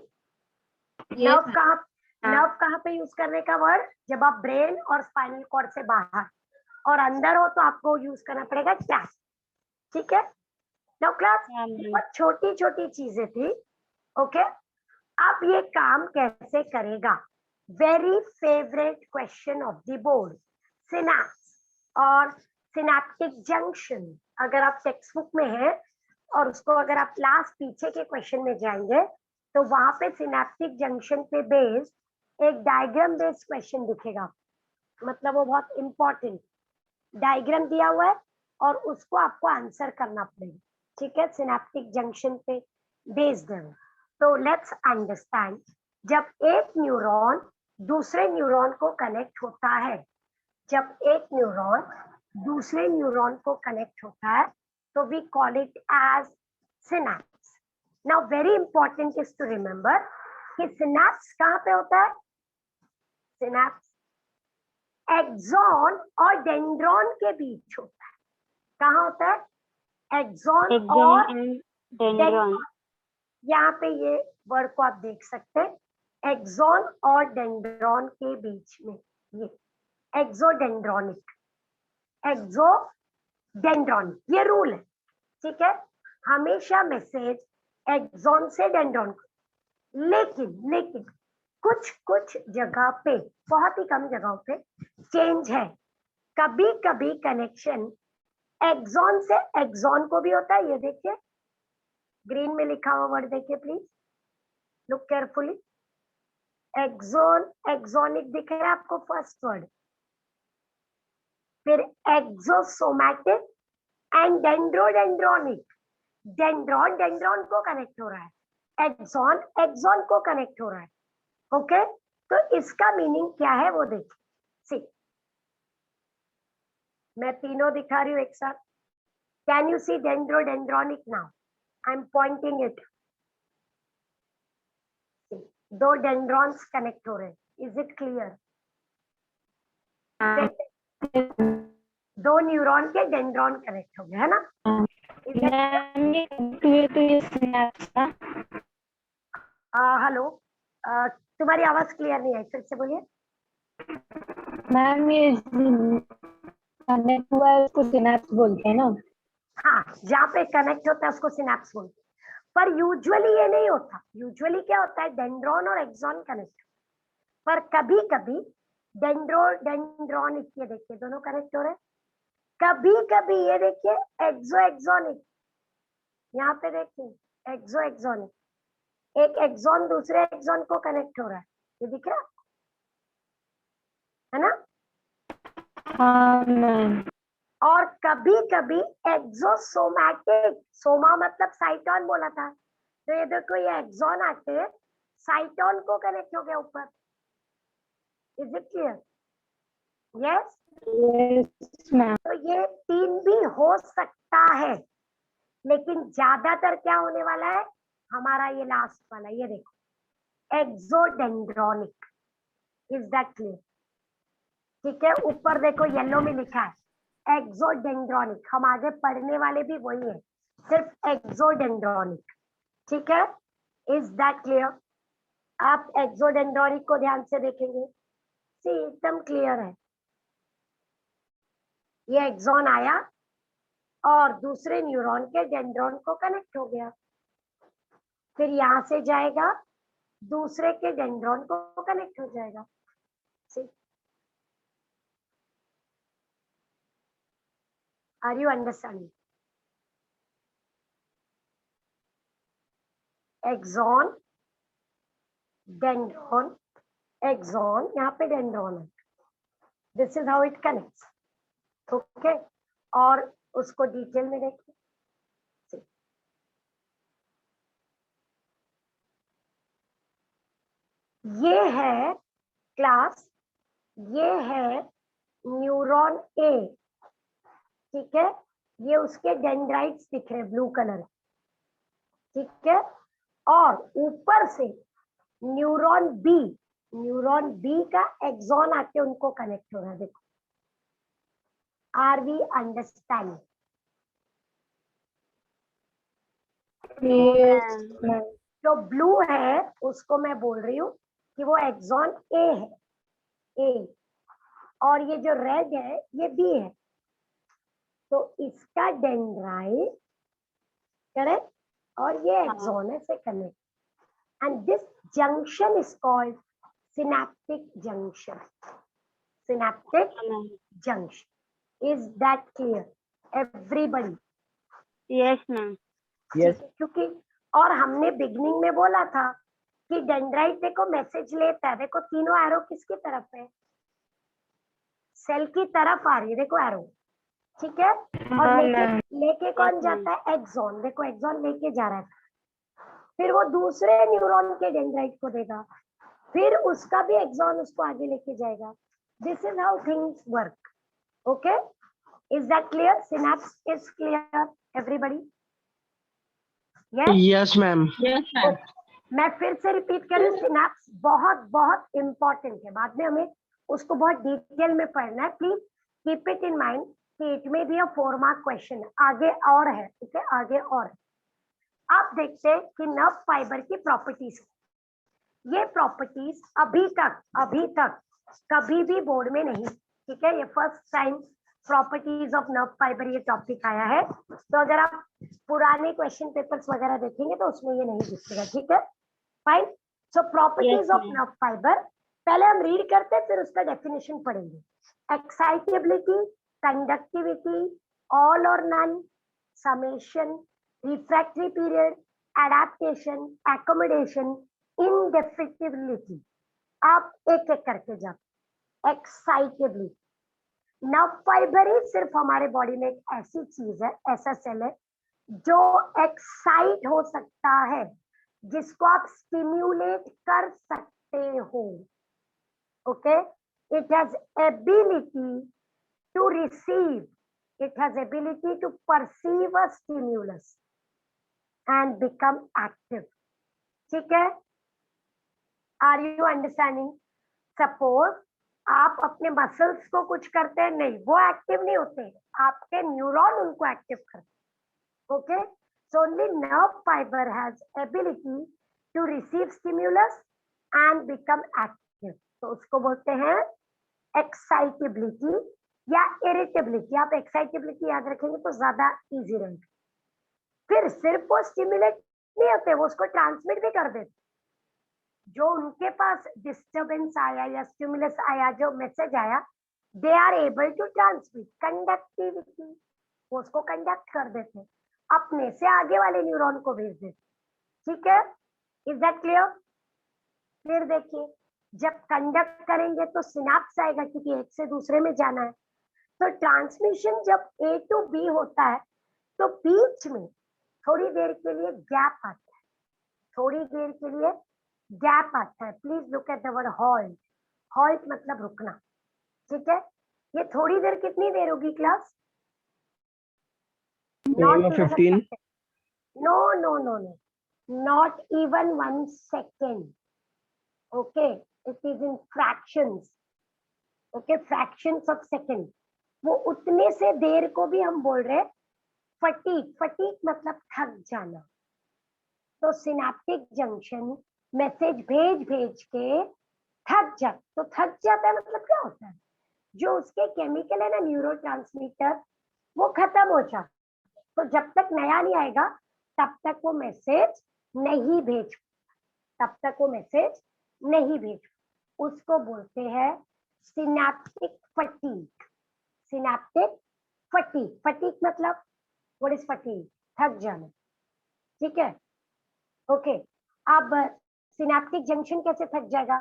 Nerve कहाँ पे यूज करने का वर्ड? जब आप ब्रेन और स्पाइनल कॉर्ड से बाहर और अंदर हो तो आपको यूज करना पड़ेगा क्या, ठीक है। नाउ क्लास, बहुत छोटी छोटी चीजें थी, ओके। अब ये काम कैसे करेगा? Very favourite question of the board, synapse और सिनैप्टिक जंक्शन। अगर आप टेक्स्ट बुक में है और उसको अगर आप लास्ट पीछे के क्वेश्चन में जाएंगे तो वहां पे सिनैप्टिक जंक्शन पे बेस्ड एक डायग्राम बेस्ड क्वेश्चन दिखेगा। मतलब वो बहुत इंपॉर्टेंट डायग्राम दिया हुआ है और उसको आपको आंसर करना पड़ेगा, ठीक है। सिनैप्टिक जंक्शन पे बेस्ड है। तो लेट्स अंडरस्टैंड, जब एक न्यूरॉन दूसरे न्यूरॉन को कनेक्ट होता है, जब एक न्यूरॉन दूसरे न्यूरॉन को कनेक्ट होता है तो we call it as synapse. Now very important is to remember कि सिनैप्स कहाँ पे होता है? सिनैप्स एक्सॉन और डेंड्रॉन के बीच होता है। कहाँ होता है? एक्सॉन और Axon and dendron. यहाँ पे ये वर्ड को आप देख सकते हैं, एक्सॉन और डेंड्रॉन के बीच में, ये एक्सोडेंड्रोनिक, एक्सोडेंड्रोनिक, ये रूल है, ठीक है। हमेशा मैसेज एक्सॉन से डेंड्रॉन को, लेकिन कुछ जगह पे, बहुत ही कम जगहों पे चेंज है। कभी कभी कनेक्शन एक्सॉन से एक्सॉन को भी होता है। ये देखिए ग्रीन में लिखा हुआ वर्ड देखिए प्लीज, लुक केयरफुली। एक्सॉन, एक्सॉनिक दिख रहा है आपको फर्स्ट वर्ड, फिर एक्सोसोमैटिक एंड डेंड्रोडेंड्रोनिक। डेंड्रॉन डेंड्रॉन को कनेक्ट हो रहा है, एक्सॉन एक्सॉन को कनेक्ट हो रहा है। ओके, तो इसका मीनिंग क्या है वो देखिए। सी, मैं तीनों दिखा रही हूँ एक साथ। Can you see dendrodendritic now? I am pointing it. दो डेंड्रॉन्स कनेक्ट हो रहे हैं, इज इट क्लियर? दो न्यूरॉन के डेंड्रॉन कनेक्ट हो गए, है ना? मैम ये clear तो ये synapse था। हेलो, तुम्हारी आवाज क्लियर नहीं आई, फिर से बोलिए। मैम ये कनेक्ट हुआ है उसको सिनैप्स बोलते हैं ना। हाँ, जहाँ पे कनेक्ट होता है उसको सिनैप्स बोलते हैं, पर यूजुअली ये नहीं होता। यूजुअली क्या होता है, डेंड्रॉन और एक्सॉन कनेक्ट, पर कभी कभी डेंड्रोडेंड्रोनिक, ये देखिए दोनों कनेक्ट हो रहे हैं। कभी कभी ये देखिए एक्सो एक्सोनिक, यहाँ पे देखिए एक्सो एक्सोनिक, एक एक्सॉन दूसरे एक्सॉन को कनेक्ट हो रहा है, ये दिख रहा है ना? हाँ मैम। और कभी कभी एक्सोसोमैटिक, सोमा मतलब साइटोन बोला था, तो ये देखो ये एक्सॉन आके साइटोन को कनेक्ट हो गया ऊपर। Is it clear? Yes. Yes ma'am. तो ये तीन भी हो सकता है, लेकिन ज्यादातर क्या होने वाला है हमारा, ये लास्ट वाला, ये देखो एक्सोडेंड्रोनिक। Is that clear? ठीक है, ऊपर देखो येलो में लिखा है एक्सोडेंड्रोनिक, हम आगे पढ़ने वाले भी वही है, सिर्फ एक्सोडेंड्रोनिक। ठीक है, इज दैट क्लियर? आप एक्सोडेंड्रोनिक को ध्यान से देखेंगे, सी एकदम क्लियर है। ये एक्सॉन आया और दूसरे न्यूरॉन के डेंड्रॉन को कनेक्ट हो गया, फिर यहां से जाएगा दूसरे के डेंड्रॉन को कनेक्ट हो जाएगा। See, are you understanding? Axon, dendron, axon, यहाँ पे डेंड्रॉन है। This is how it connects. Okay, और उसको डिटेल में देखिए। ये है क्लास, ये है न्यूरॉन ए, ठीक है, ये उसके डेंड्राइट्स दिख रहे ब्लू कलर, ठीक है, और ऊपर से न्यूरॉन बी का एक्सॉन आके उनको कनेक्ट हो रहा है। देखो, are we understand? Yes ma'am. जो ब्लू है उसको मैं बोल रही हूँ कि वो एक्सॉन ए है, ए, और ये जो रेड है ये बी है, तो इसका डेंड्राइट करेक्ट, और ये एक्सॉन है से connect, and this junction is called synaptic junction. Synaptic junction, is that clear everybody? Yes ma'am. Yes क्योंकि और हमने बिगनिंग में बोला था कि डेंड्राइट देखो मैसेज लेता है, देखो तीनों एरो किसकी तरफ है, सेल की तरफ आ रही है, देखो एरो, ठीक है, और हाँ लेके मैम। लेके कौन जाता है, एक्सॉन, देखो एक्सॉन लेके जा रहा है, फिर वो दूसरे न्यूरॉन के डेंड्राइट को देगा, फिर उसका भी एक्सॉन उसको आगे लेके जाएगा। This is how things work. Okay, is that clear? Synapse is clear everybody? Yes. Yes ma'am. Yes ma'am. मैं फिर से रिपीट कर रही हूँ, सिनेप्स बहुत बहुत इंपॉर्टेंट है, बाद में हमें उसको बहुत डिटेल में पढ़ना है, please keep it in mind कि इट में बी अ 4 मार्क क्वेश्चन। आगे और है, ठीक है, आगे और है। आप देखते हैं कि नर्व फाइबर की प्रॉपर्टीज, ये प्रॉपर्टीज अभी तक कभी भी बोर्ड में नहीं, ठीक है, ये first time properties of nerve fibre ये टॉपिक आया है। तो अगर आप पुराने क्वेश्चन पेपर्स वगैरह देखेंगे तो उसमें ये नहीं दिखेगा, ठीक है, fine. So properties of ma'am. Nerve fibre पहले हम रीड करते हैं, फिर उसका डेफिनेशन पढ़ेंगे। Excitability, conductivity, all or none, summation, refractory period, adaptation, accommodation, indefatigability. आप एक एक करके जाओ। एक्साइटेबिलिटी, नर्व फाइबर ही सिर्फ हमारे बॉडी में एक ऐसी चीज है, ऐसा सेल है जो एक्साइट हो सकता है, जिसको आप स्टिम्युलेट कर सकते हो। Okay, it has ability to receive, it has ability to perceive a stimulus and become active, ठीक है। Are you understanding? Suppose आप अपने मसल्स को कुछ करते हैं, नहीं, वो एक्टिव नहीं होते, आपके न्यूरॉन उनको एक्टिव करते। Okay, so only nerve fibre has ability to receive stimulus and become active, तो उसको बोलते हैं एक्साइटेबिलिटी या इरिटेबिलिटी। आप एक्साइटेबिलिटी याद रखेंगे तो ज्यादा इजी रहेगा। फिर सिर्फ वो स्टिमुलेट नहीं होते, वो उसको ट्रांसमिट भी कर देते। जो उनके पास डिस्टरबेंस आया या स्टिमुलस आया, जो मैसेज आया, they are able to transmit conductivity, वो उसको कंडक्ट कर देते, अपने से आगे वाले न्यूरॉन को भेज देते, ठीक है। Is that clear? फिर देखिए, जब कंडक्ट करेंगे तो सिनाप्स आएगा, क्योंकि एक से दूसरे में जाना है। तो ट्रांसमिशन जब ए टू बी होता है तो बीच में थोड़ी देर के लिए गैप आता है, थोड़ी देर के लिए गैप आता है। Please look at the word halt. Halt मतलब रुकना, ठीक है। ये थोड़ी देर कितनी देर होगी class? Minimum 15. No no no no, not even 1 second. Okay, it is in fractions. Okay, fractions of second. वो उतने से देर को भी हम बोल रहे फटीग। फटीग मतलब थक जाना। तो सिनेप्टिक जंक्शन मैसेज भेज भेज के थक जाता, तो थक जाता है मतलब क्या होता है, जो उसके केमिकल है ना, न्यूरोट्रांसमीटर, वो खत्म हो जाता। तो जब तक नया नहीं आएगा तब तक वो मैसेज नहीं भेज, तब तक वो मैसेज नहीं भेज, उसको बोलते हैं synaptic fatigue. Synaptic fatigue. Fatigue मतलब व्हाट इज फटीग? थक जाना, ठीक है। ओके, अब सिनेप्टिक जंक्शन कैसे थक जाएगा?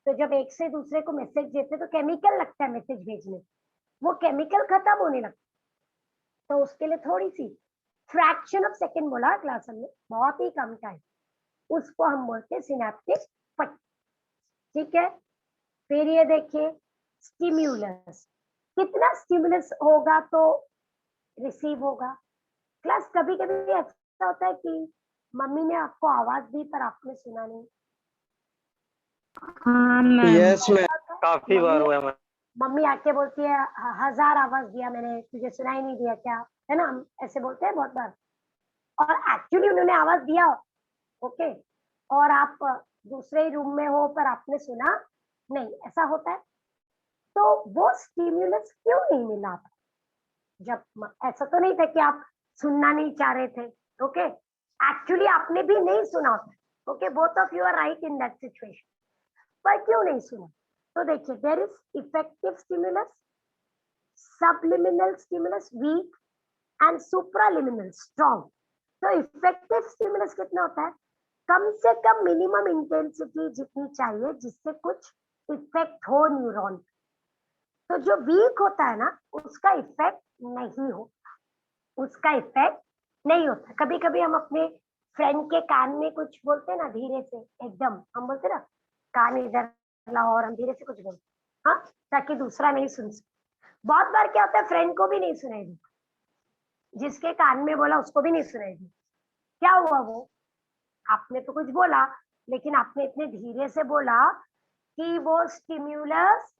तो जब एक से दूसरे को मैसेज देते तो केमिकल लगता है मैसेज भेजने, वो केमिकल खत्म होने लगता, तो उसके लिए थोड़ी सी फ्रैक्शन ऑफ सेकेंड बोला क्लास में, बहुत ही कम टाइम, उसको हम बोलते हैं सिनेप्टिक फटीग, ठीक है। फिर ये देखिए, स्टिम्युलस, कितना स्टिमुलस होगा तो रिसीव होगा। क्लास कभी कभी ऐसा होता है कि मम्मी ने आपको आवाज दी पर आपने सुना नहीं। हाँ मैम, Yes, ma'am. काफी बार हुआ है। मम्मी आके बोलती है 1000 आवाज दिया मैंने, तुझे सुनाई नहीं दिया क्या, है ना, हम ऐसे बोलते हैं बहुत बार, और एक्चुअली उन्होंने आवाज दिया, ओके, और आप दूसरे रूम में हो पर आपने सुना नहीं, ऐसा होता है। तो वो स्टिम्युलस क्यों नहीं मिला था? जब ऐसा तो नहीं था कि आप सुनना नहीं चाह रहे थे, ओके, एक्चुअली आपने भी नहीं सुना था, okay, both of you are right in that situation, पर क्यों नहीं सुना? तो देखिए, there is effective stimulus, subliminal stimulus weak and supraliminal strong. तो इफेक्टिव स्टिमुलस कितना होता है? कम से कम मिनिमम इंटेंसिटी जितनी चाहिए जिससे कुछ इफेक्ट हो न्यूरॉन। तो जो वीक होता है ना, उसका इफेक्ट नहीं होता, उसका इफेक्ट नहीं होता। कभी कभी हम अपने फ्रेंड के कान में कुछ बोलते हैं ना, धीरे से एकदम, हम बोलते ना कान इधर लाओ, और हम धीरे से कुछ बोलते, हाँ, ताकि दूसरा नहीं सुन सके। बहुत बार क्या होता है, फ्रेंड को भी नहीं सुनाई देता, जिसके कान में बोला उसको भी नहीं सुनाई दी। क्या हुआ? वो आपने तो कुछ बोला, लेकिन आपने इतने धीरे से बोला कि वो स्टिम्युलस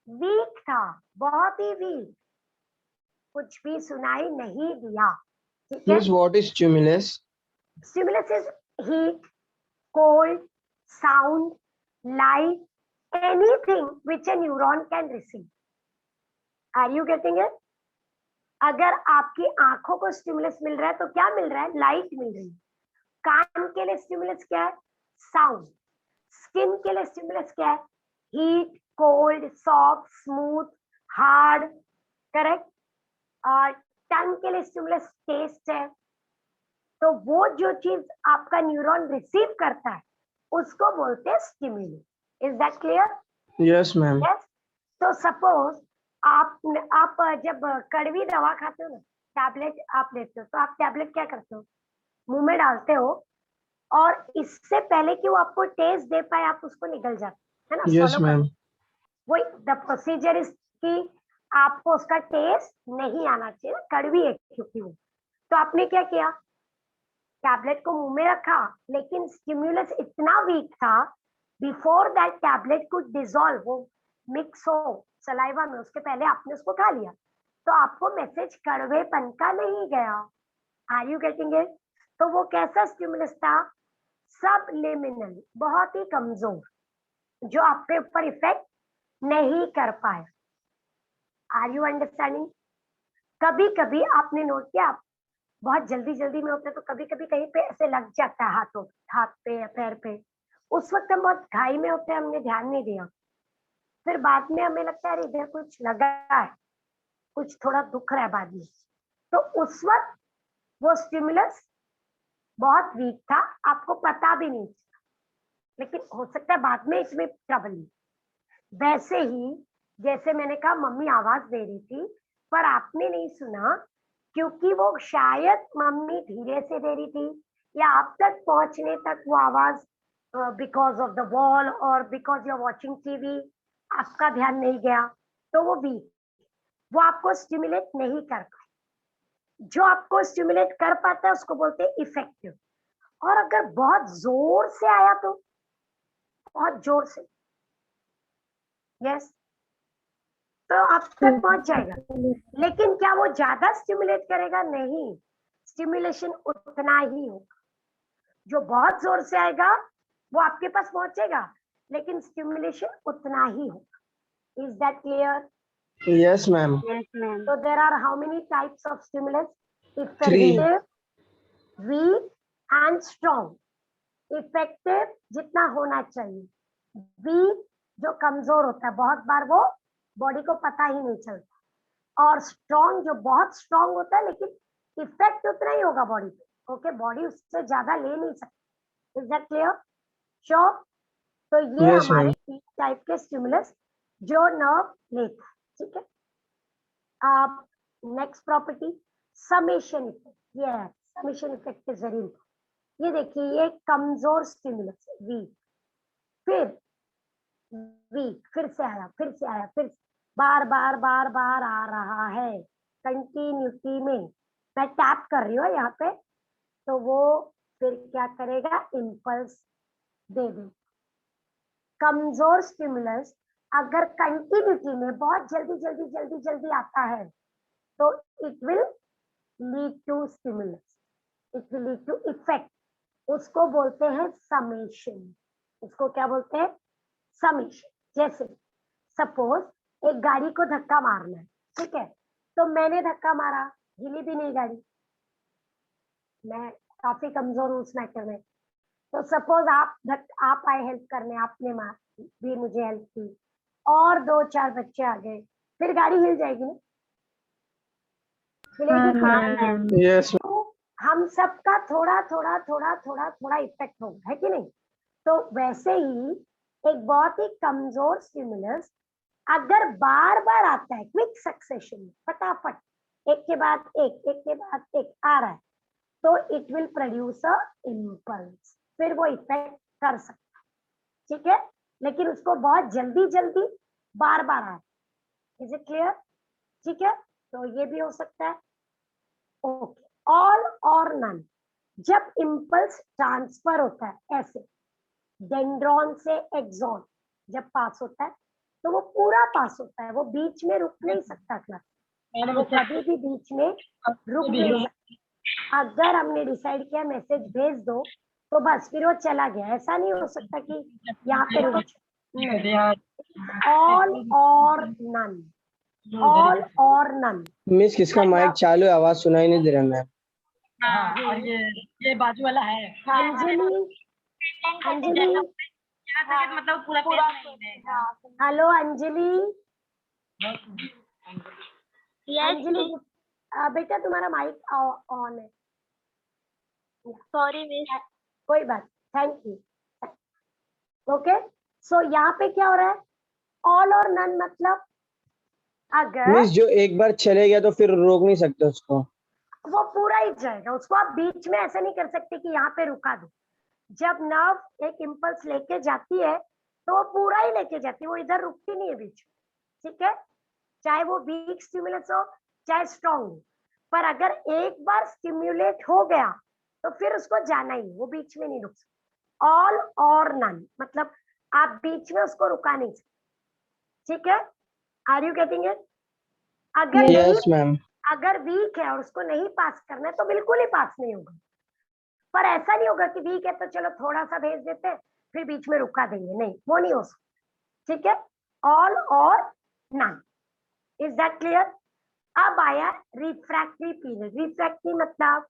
वीक था, बहुत ही वीक, कुछ भी सुनाई नहीं दिया, ठीक है। Yes, what is stimulus? Stimulus is heat, cold, sound, light, anything which a neuron can receive. Are you getting it? अगर आपकी आंखों को स्टिमुलस मिल रहा है तो क्या मिल रहा है? लाइट मिल रही है। कान के लिए स्टिमुलस क्या है? साउंड। स्किन के लिए स्टिमुलस क्या है? Heat, cold, soft, smooth, hard, correct. और टंग के लिए स्टिमुलस टेस्ट है। तो वो जो चीज आपका न्यूरॉन रिसीव करता है उसको बोलते हैं stimulus. Is that clear? Yes, ma'am. Yes. तो सपोज आप जब कड़वी दवा खाते हो ना, टैबलेट आप लेते हो, तो आप टैबलेट क्या करते हो? मुंह में डालते हो और इससे पहले कि वो आपको टेस्ट दे पाए आप उसको निगल जाते है ना, Yes, swallow ma'am. वही द प्रोसीजर इज कि आपको उसका टेस्ट नहीं आना चाहिए, कड़वी है क्योंकि वो। तो आपने क्या किया? टैबलेट को मुंह में रखा, लेकिन स्टिमुलस इतना वीक था, before that tablet could dissolve, वो मिक्स हो सलाइवा में, उसके पहले आपने उसको खा लिया, तो आपको मैसेज कड़वेपन का नहीं गया। Are you getting it? तो वो कैसा स्टिमुलस था? सबलिमिनल, बहुत ही कमजोर, जो आपके ऊपर इफेक्ट नहीं कर पाए। Are you understanding? कभी कभी आपने नोट किया, आप बहुत जल्दी जल्दी में होते हैं तो कभी कभी कहीं पे ऐसे लग जाता है हाथ पे या पैर पे, उस वक्त हम बहुत घाई में होते हैं, हमने ध्यान नहीं दिया, फिर बाद में हमें लगता है इधर कुछ लगा है, कुछ थोड़ा दुख रहा है बाद में, तो उस वक्त वो स्टिमुलस बहुत वीक था, आपको पता भी नहीं चला, लेकिन हो सकता है बाद में इसमें ट्रबल नहीं। वैसे ही जैसे मैंने कहा मम्मी आवाज दे रही थी पर आपने नहीं सुना, क्योंकि वो शायद मम्मी धीरे से दे रही थी या आप तक पहुंचने तक वो आवाज बिकॉज ऑफ द वॉल और because you are watching TV आपका ध्यान नहीं गया, तो वो वीक, वो आपको स्टिमुलेट नहीं कर पाए। जो आपको स्टिमुलेट कर पाता है उसको बोलते हैं इफेक्टिव। और अगर बहुत जोर से आया तो बहुत जोर से, यस, तो आप तक पहुंच जाएगा, लेकिन क्या वो ज्यादा स्टिमुलेट करेगा? नहीं, स्टिमुलेशन उतना ही होगा। जो बहुत जोर से आएगा वो आपके पास पहुंचेगा, लेकिन स्टिमुलेशन उतना ही होगा। Is that clear? Yes, ma'am. Yes, ma'am. So there are how many types of stimulus? Three. Effective, weak and strong. Effective जितना होना चाहिए, weak जो कमजोर होता है, बहुत बार वो बॉडी को पता ही नहीं चलता, और स्ट्रॉन्ग जो बहुत स्ट्रॉन्ग होता है लेकिन इफेक्ट उतना ही होगा बॉडी पे। ओके, बॉडी उससे ज्यादा ले नहीं सकती। Is that clear? श्योर? तो ये Yes, हमारे ma'am. 3 टाइप के स्टिमुलस जो नर्व लेता है, ठीक है। अब नेक्स्ट प्रॉपर्टी, समेशन इफेक्ट। ये summation effect is very important. ये देखिए, ये कमजोर स्टिमुलस वीक, फिर वीक, फिर से आया, फिर से आया, फिर बार बार बार बार आ रहा है कंटिन्यूटी में। मैं टैप कर रही हूँ यहाँ पे, तो वो फिर क्या करेगा? इम्पल्स दे दे। कमजोर स्टिमुलस अगर कंटिन्यूटी में बहुत जल्दी जल्दी जल्दी जल्दी आता है तो it will lead to stimulus, it will lead to effect, उसको बोलते हैं समेशन। उसको क्या बोलते हैं? समेशन। जैसे सपोज एक गाड़ी को धक्का मारना है, ठीक है, तो मैंने धक्का मारा, हिली भी नहीं गाड़ी, मैं काफी कमजोर हूँ उस मैटर में, तो सपोज आप आए हेल्प करने, आपने भी मुझे हेल्प की और 2-4 बच्चे आ गए, फिर गाड़ी हिल जाएगी ना? हिलेगी कि हाँ, नहीं? मैम। Yes, ma'am. तो हम सबका थोड़ा थोड़ा थोड़ा थोड़ा थोड़ा इफेक्ट होगा, है कि नहीं? तो वैसे ही एक बहुत ही कमजोर स्टिमुलस अगर बार बार आता है क्विक सक्सेशन में, फटाफट एक के बाद एक के बाद एक आ रहा है, तो it will produce a impulse, फिर वो इफेक्ट कर सकता है, ठीक है। लेकिन उसको बहुत जल्दी जल्दी बार बार आ रहा है। Is it clear? ठीक है, तो ये भी हो सकता है। Okay, all or none. जब इम्पल्स ट्रांसफर होता है ऐसे डेंड्रॉन से एक्सॉन जब पास होता है, तो वो पूरा पास होता है, वो बीच में रुक नहीं सकता क्लास, वो कभी भी बीच में रुक नहीं सकता। अगर हमने डिसाइड किया मैसेज भेज दो तो बस फिर वो चला गया, ऐसा नहीं हो सकता कि यहाँ पे रुक जाए। All or none, all or none. Miss किसका माइक चालू है, आवाज सुनाई नहीं दे रहा मैम। और ये बाजू वाला है अंजलि, अंजलि, मतलब पूरा हेलो अंजलि, अंजलि बेटा तुम्हारा माइक ऑन है। Sorry miss. कोई बात, थैंक यू। ओके, सो यहाँ पे क्या हो रहा है, ऑल और नन मतलब अगर मिस जो एक बार चले गया तो फिर रोक नहीं सकते उसको। वो पूरा ही जाएगा, उसको आप बीच में ऐसे नहीं कर सकते कि यहाँ पे रुका दो। जब नर्व एक इम्पल्स लेके जाती है तो वो पूरा ही लेके जाती है, वो इधर रुकती नहीं है बीच में, ठीक है, चाहे वो वीक स्टिमुलस हो चाहे स्ट्रॉन्ग हो। पर अगर एक बार स्टिम्युलेट हो गया तो फिर उसको जाना ही, वो बीच में नहीं रुक सकता। ऑल और नन मतलब आप बीच में उसको रुका नहीं सकते, ठीक है। Are you getting it? अगर यस मैम। अगर वीक है और उसको नहीं पास करना है तो बिल्कुल ही पास नहीं होगा। पर ऐसा नहीं होगा कि वीक है तो चलो थोड़ा सा भेज देते हैं फिर बीच में रुका देंगे, नहीं, वो नहीं हो सकता, ठीक है। All or none, is that clear? अब आया रिफ्रैक्टरी पीरियड। रिफ्रैक्टरी मतलब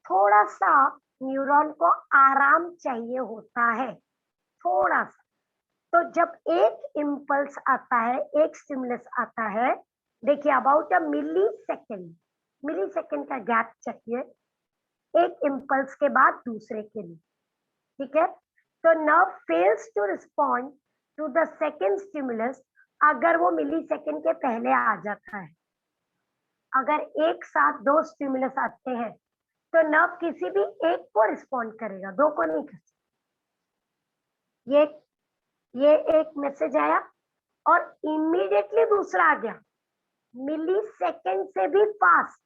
थोड़ा सा न्यूरॉन को आराम चाहिए होता है, थोड़ा सा। तो जब एक इम्पल्स आता है, एक स्टिमुलस आता है, देखिए अबाउट अ मिली सेकेंड का गैप चाहिए एक इम्पल्स के बाद दूसरे के लिए, ठीक है। तो nerve fails to respond to the second stimulus अगर वो मिली सेकेंड के पहले आ जाता है। अगर एक साथ दो स्टिमुलस आते हैं तो नर्व किसी भी एक को रिस्पॉन्ड करेगा, दो को नहीं कर सकता। ये एक मैसेज आया और इमीडिएटली दूसरा आ गया मिली सेकेंड से भी फास्ट,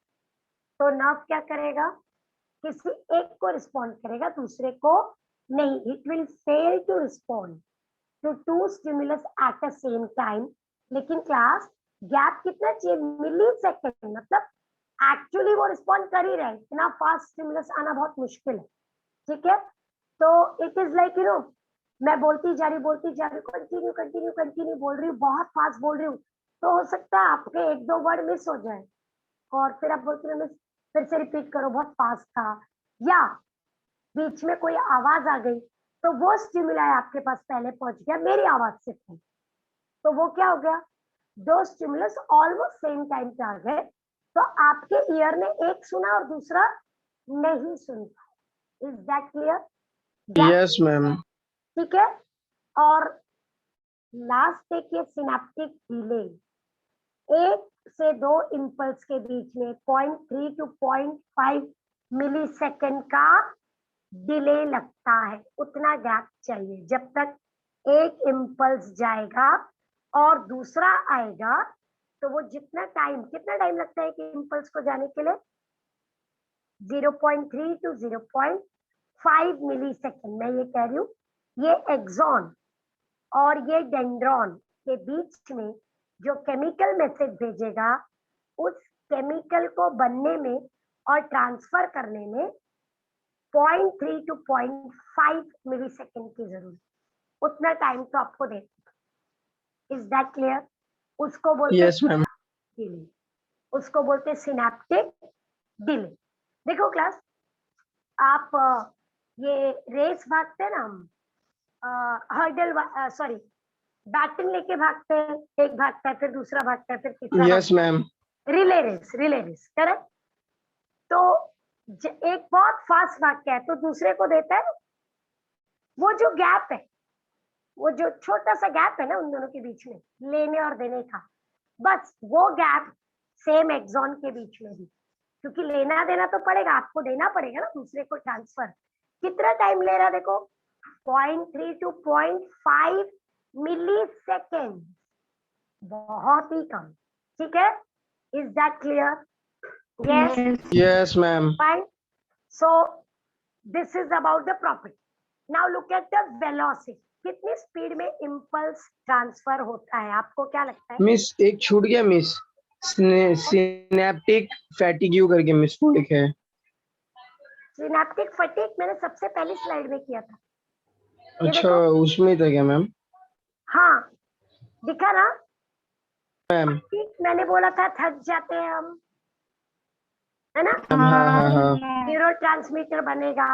तो नर्व क्या करेगा, किसी एक को रिस्पॉन्ड करेगा, दूसरे को नहीं। It will fail to respond to two stimulus at the same time. लेकिन क्लास गैप कितना चाहिए, मिली सेकेंड, मतलब एक्चुअली वो रिस्पॉन्ड कर ही रहे, इतना फास्ट स्टिमुलस आना बहुत मुश्किल है, ठीक है। तो इट इज लाइक मैं बोलती जा रही कंटिन्यू बोल रही हूँ, बहुत फास्ट बोल रही हूँ, तो हो सकता है आपके एक दो वर्ड मिस हो जाए और फिर आप बोलते हैं मिस फिर से रिपीट करो, बहुत फास्ट था, या बीच में कोई आवाज आ गई तो वो स्टिमुलाई आपके पास पहले पहुंच गया मेरी आवाज से पहले, तो वो क्या हो गया, दो स्टिमुलस ऑलमोस्ट सेम टाइम पे आ गए, तो आपके ईयर ने एक सुना और दूसरा नहीं सुना। Is that clear? Yes ma'am. ठीक है। और लास्ट देखिए सिनेप्टिक डिले, एक से दो इम्पल्स के बीच में 0.3 to 0.5 मिली सेकेंड का डिले लगता है, उतना गैप चाहिए जब तक एक इम्पल्स जाएगा और दूसरा आएगा। तो वो कितना टाइम लगता है कि इम्पल्स को जाने के लिए 0.3 to 0.5 मिली सेकेंड। मैं ये कह रही हूँ, ये एक्सॉन और ये डेंड्रॉन के बीच में जो केमिकल मैसेज भेजेगा, उस केमिकल को बनने में और ट्रांसफर करने में 0.3 to 0.5 मिली सेकेंड की जरूरत, उतना टाइम तो आपको दे। Is that clear? उसको बोलते यस मैम। डिले, उसको बोलते सिनेप्टिक डिले। देखो क्लास, आप ये रेस भागते हैं ना हम, हर्डल सॉरी बैटन लेके भागते हैं, एक भागता है फिर दूसरा भागता है फिर तीसरा। Yes ma'am. Relay race correct. तो एक बहुत फास्ट भागता है तो दूसरे को देता है, वो जो गैप है, वो जो छोटा सा गैप है ना उन दोनों के बीच में लेने और देने का, बस वो गैप सेम एक्सॉन के बीच में भी, क्योंकि लेना देना तो पड़ेगा, आपको देना पड़ेगा ना दूसरे को ट्रांसफर। कितना टाइम ले रहा है देखो, 0.3 to 0.5 मिली सेकेंड, बहुत ही कम, ठीक है। Is that clear? Yes yes ma'am. Fine. So this is about the property. Now look at the velocity. कितनी स्पीड में इम्पल्स ट्रांसफर होता है, आपको क्या लगता है? मिस एक छूट गया मिस, सिनेप्टिक फैटिग्यू करके मिस वो लिखा है। सिनेप्टिक फटीग मैंने सबसे पहली स्लाइड में किया था। ये अच्छा देखो, उसमें था क्या मैम? हाँ दिखा ना मैम फटीग, मैंने बोला था थक जाते हैं हम, है ना? हाँ। न्यूरोट्रांसमीटर बनेगा,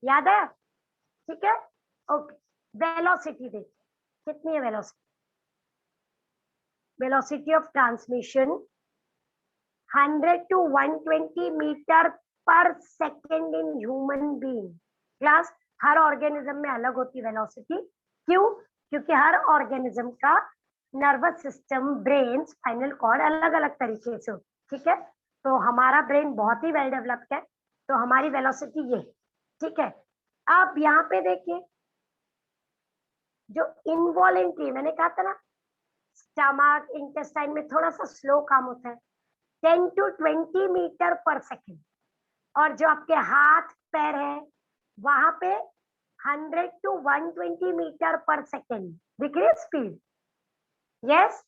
याद है? ठीक है, ओके। वेलोसिटी देखिए, कितनी है velocity? Velocity of transmission 100 to 120 metre per second in human being. Class, हर ऑर्गेनिज्म में अलग होती वेलोसिटी। क्यों? क्योंकि हर ऑर्गेनिज्म का nervous system, brain, spinal cord अलग अलग तरीके से होती, ठीक है? तो हमारा ब्रेन बहुत ही वेल डेवलप्ड है, तो हमारी वेलोसिटी ये, ठीक है? आप यहाँ पे देखिए, जो इनवॉलेंट्री, मैंने कहा था ना स्टमक इंटेस्टाइन में थोड़ा सा स्लो काम होता है, 10 to 20 मीटर पर सेकेंड। और जो आपके हाथ पैर है वहां पे 100 to 120 मीटर पर सेकेंड। दिख रही है स्पीड? यस,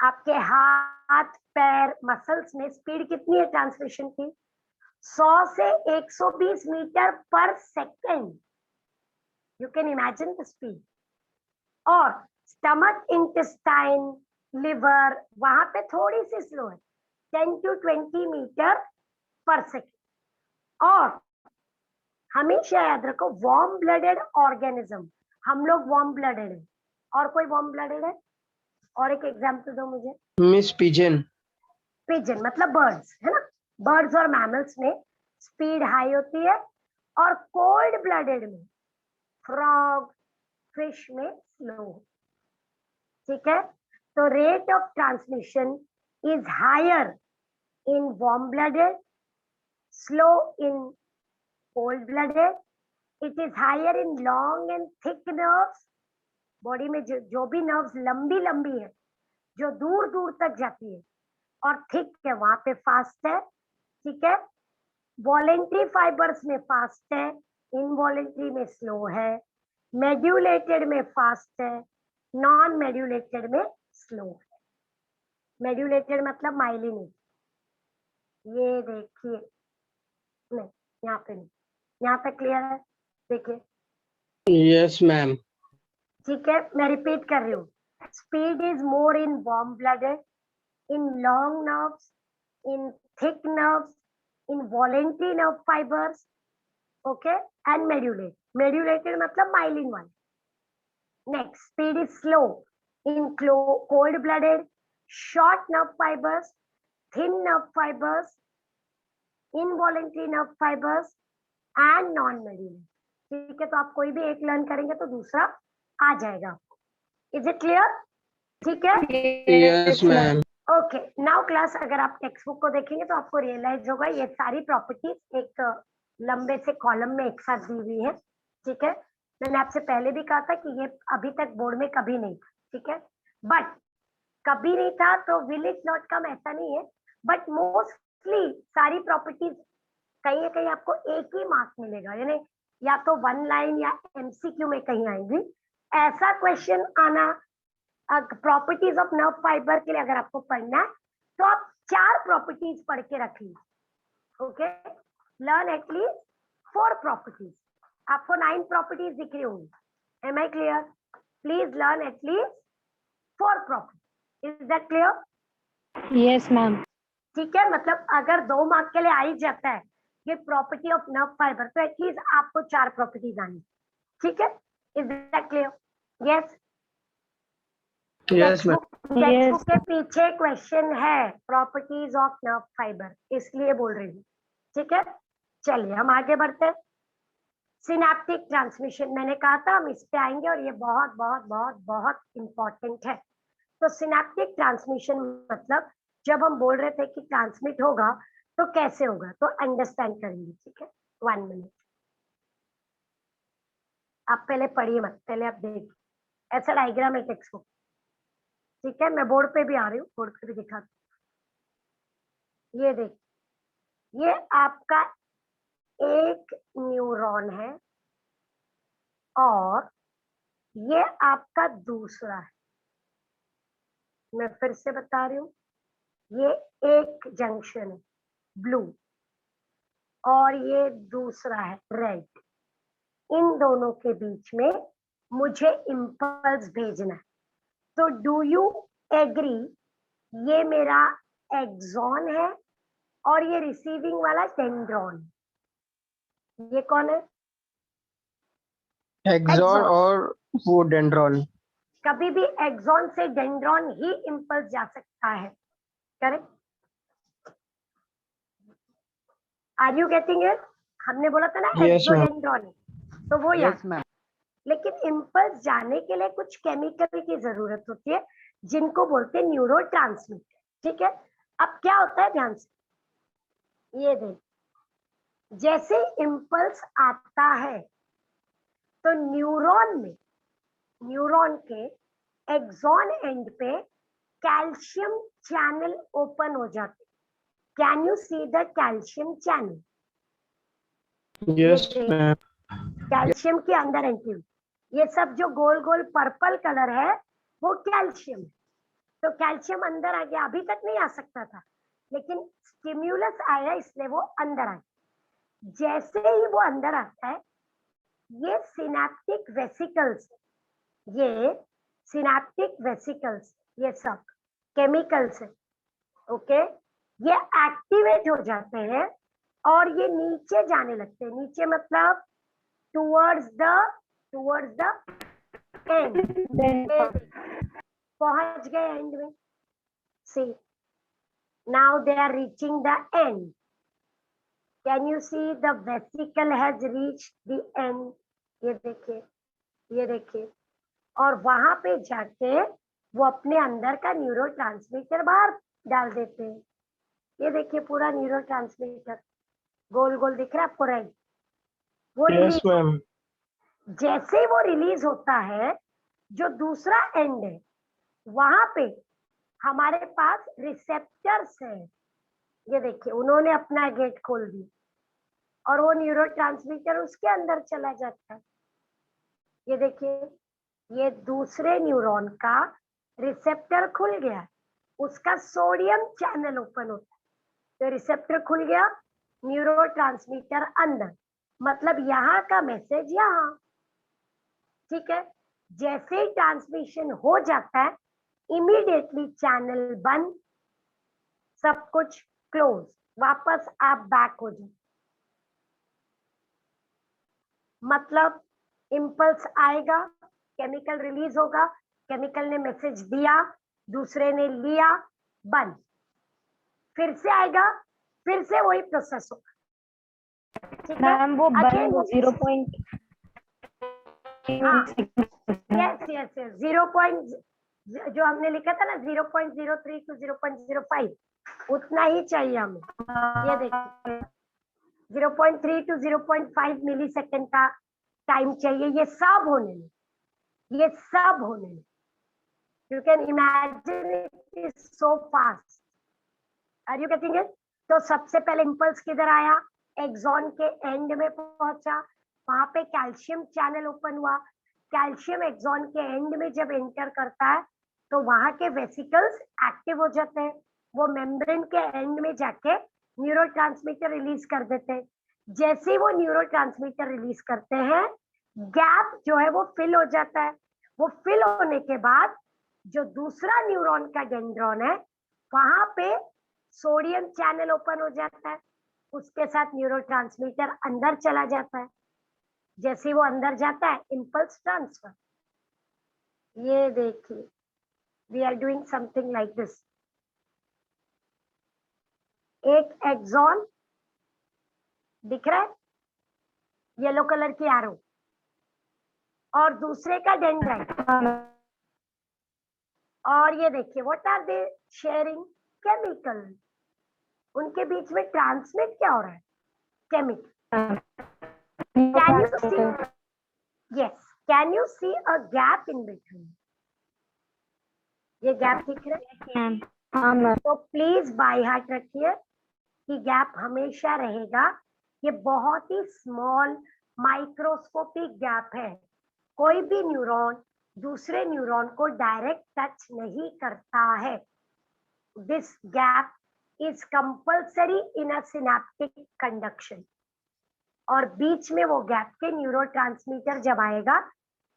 आपके हाथ पैर मसल्स में स्पीड कितनी है ट्रांसमिशन की? 100 से 120 metre per second. You can imagine the speed. और स्टमक इंटेस्टाइन, लिवर, वहां पे थोड़ी सी स्लो है, 10 to 20 मीटर पर सेकेंड। और हमेशा याद रखो, वार्म ब्लडेड ऑर्गेनिज्म, हम लोग वार्म ब्लडेड है, और कोई वार्म ब्लडेड है? और एक एग्जांपल दो मुझे। Miss pigeon. पिजन मतलब बर्ड्स, है ना? बर्ड्स और मैमल्स में स्पीड हाई होती है, और कोल्ड ब्लडेड में, फ्रॉग, फिश में स्लो, ठीक है? तो rate of transmission is higher in warm blooded, slow in cold blooded, it is higher in long and thick nerves. Body में जो भी नर्व्स लंबी लंबी है, जो दूर दूर तक जाती है, और थिक है, वहां पे फास्ट है, ठीक है? वॉलेंट्री फाइबर्स में फास्ट है, इनवॉलेंट्री में स्लो है, मेड्यूलेटेड में फास्ट है, नॉन मेड्यूलेटेड में स्लो है। मेड्यूलेटेड मतलब माइलिनेटेड, ये देखिए, नहीं यहाँ पे नहीं, यहाँ पे क्लियर है? देखिए, यस मैम। ठीक है, मैं रिपीट कर रही हूँ। Speed is more in warm blooded, in long nerves, in thick nerves, in voluntary nerve fibers, okay, and medullate. Medullated मतलब myelin one. Next, speed is slow in cold-blooded, short nerve fibers, thin nerve fibers, involuntary nerve fibers, and non-medullate. ठीक है, तो आप कोई भी एक learn करेंगे तो दूसरा आ जाएगा। Is it clear? ठीक है, yes ma'am. Okay. Now class, अगर आप टेक्स्ट बुक को देखेंगे तो आपको रियलाइज होगा ये सारी प्रॉपर्टीज एक लंबे से कॉलम में एक साथ दी हुई है, ठीक है? मैंने आपसे पहले भी कहा था कि ये अभी तक बोर्ड में कभी नहीं था, ठीक है? बट कभी नहीं था तो विल इट नॉट कम, ऐसा नहीं है, बट मोस्टली सारी प्रॉपर्टीज कहीं ना कहीं आपको एक ही मार्क मिलेगा, यानी या तो 1 लाइन या एमसीक्यू में कहीं आएंगी। ऐसा क्वेश्चन आना, प्रॉपर्टीज ऑफ नर्व फाइबर के लिए अगर आपको पढ़ना है तो आप 4 प्रॉपर्टीज पढ़ के रखिए, ओके? Learn at least 4 properties. आपको 9 प्रॉपर्टीज दिख रही होंगी, am I clear? Please learn at least 4 properties. Is that clear? Yes, ma'am. ठीक है, मतलब अगर 2 मार्क के लिए आ ही जाता है ये प्रॉपर्टी ऑफ नर्व फाइबर, तो एटलीस्ट आपको 4 प्रॉपर्टीज आनी, ठीक है? Is that clear? Yes. Yes ma'am. Text book के पीछे क्वेश्चन है प्रॉपर्टीज ऑफ नर्व फाइबर, इसलिए बोल रही हूँ, ठीक है? चलिए हम आगे बढ़ते हैं। सिनेप्टिक ट्रांसमिशन, मैंने कहा था हम इस पे आएंगे और ये बहुत बहुत बहुत बहुत इंपॉर्टेंट है। तो सिनेप्टिक ट्रांसमिशन मतलब जब हम बोल रहे थे कि ट्रांसमिट होगा तो कैसे होगा, तो अंडरस्टैंड करेंगे, ठीक है? 1 मिनट, आप पहले पढ़िए मत, पहले आप देखिए, ऐसा डायग्राम है टेक्स्ट बुक, ठीक है? मैं बोर्ड पे भी आ रही हूँ, बोर्ड पे भी दिखा, ये देख, ये आपका एक न्यूरॉन है, और ये आपका दूसरा है। मैं फिर से बता रही हूँ, ये एक जंक्शन है ब्लू और ये दूसरा है रेड। इन दोनों के बीच में मुझे इम्पल्स भेजना है। तो डू यू एग्री, ये मेरा एक्सॉन है और ये रिसीविंग वाला डेंड्रॉन। ये कौन है? एक्सॉन और वो डेंड्रॉन। कभी भी एक्सॉन से डेंड्रॉन ही इम्पल्स जा सकता है, correct? Are you getting it? हमने बोला था ना एक्सोडेंड्रॉन, तो वो यहाँ। लेकिन इम्पल्स जाने के लिए कुछ केमिकल की जरूरत होती है जिनको बोलते हैं न्यूरोट्रांसमीटर, ठीक है? अब क्या होता है, ध्यान से ये देख, जैसे इम्पल्स आता है तो न्यूरॉन में, न्यूरॉन के एक्सॉन एंड पे कैल्शियम चैनल ओपन हो जाते। Can you see the calcium channel? Yes ma'am. Calcium के अंदर एंट्री, ये सब जो गोल गोल पर्पल कलर है वो कैल्शियम है। तो कैल्शियम अंदर आ गया, अभी तक नहीं आ सकता था, लेकिन स्टिम्युलस आया इसलिए वो अंदर आ गया। जैसे ही वो अंदर आता है, ये सिनेप्टिक वेसिकल्स, ये सिनेप्टिक वेसिकल्स, ये सब केमिकल्स है, ओके? ये एक्टिवेट हो जाते हैं और ये नीचे जाने लगते हैं। नीचे मतलब टुवर्ड्स द एंड, पहुंच गए एंड में। See, now they are reaching the end. Can you see the vesicle has reached the end? ये देखिए, ये देखिए, और वहां पे जाके वो अपने अंदर का न्यूरोट्रांसमीटर बाहर डाल देते हैं। ये देखिए पूरा न्यूरोट्रांसमीटर गोल गोल दिख रहा है आपको, रेड? वो यस मैम। जैसे ही वो रिलीज होता है, जो दूसरा एंड है वहां पे हमारे पास रिसेप्टर्स है। ये देखिए उन्होंने अपना गेट खोल दिया और वो न्यूरोट्रांसमीटर उसके अंदर चला जाता है। ये देखिए, ये दूसरे न्यूरॉन का रिसेप्टर खुल गया, उसका सोडियम चैनल ओपन होता है, तो रिसेप्टर खुल गया, न्यूरोट्रांसमीटर अंदर, मतलब यहाँ का मैसेज यहाँ, ठीक है? जैसे ही ट्रांसमिशन हो जाता है, इमीडिएटली चैनल बंद, सब कुछ क्लोज, वापस आप बैक हो जाए। मतलब इम्पल्स आएगा, केमिकल रिलीज होगा, केमिकल ने मैसेज दिया, दूसरे ने लिया, बंद, फिर से आएगा, फिर से वही प्रोसेस होगा, ठीक है? मैम वो Again, बंद 0. Yes yes yes, 0. जो हमने लिखा था ना 0.03 to 0.05, उतना ही चाहिए हमें। ये देखिए 0.3 to 0.5 मिली सेकेंड का टाइम चाहिए ये सब होने में, ये सब होने में। You can imagine it is so fast. Are you getting it? तो सबसे पहले इम्पल्स किधर आया? एक्सॉन के एंड में पहुंचा, वहां पे कैल्शियम चैनल ओपन हुआ। कैल्शियम एक्सॉन के एंड में जब एंटर करता है तो वहां के वेसिकल्स एक्टिव हो जाते हैं, वो मेम्ब्रेन के एंड में जाके न्यूरोट्रांसमीटर रिलीज कर देते हैं। जैसे ही वो न्यूरोट्रांसमीटर रिलीज करते हैं, गैप जो है वो फिल हो जाता है। वो फिल होने के बाद जो दूसरा न्यूरॉन का डेंड्रॉन है, वहां पे सोडियम चैनल ओपन हो जाता है, उसके साथ न्यूरोट्रांसमीटर अंदर चला जाता है। जैसे ही वो अंदर जाता है, इम्पल्स ट्रांसफर। ये देखिए, we are doing something like this. एक एक्सॉन दिख रहा है, येलो कलर की एरो, और दूसरे का डेंड्राइट। और ये देखिए, what are they sharing? Chemical. उनके बीच में ट्रांसमिट क्या हो रहा है? Chemical. Can you see? Yes, can you see a gap in between? ये गैप दिख रहा है? हाँ मैम। तो प्लीज बाय हार्ट रखिए कि गैप हमेशा रहेगा। ये बहुत ही स्मॉल माइक्रोस्कोपिक गैप है, कोई भी न्यूरॉन दूसरे न्यूरॉन को डायरेक्ट टच नहीं करता है. This gap is compulsory in a synaptic conduction. और बीच में वो गैप के न्यूरोट्रांसमीटर जब आएगा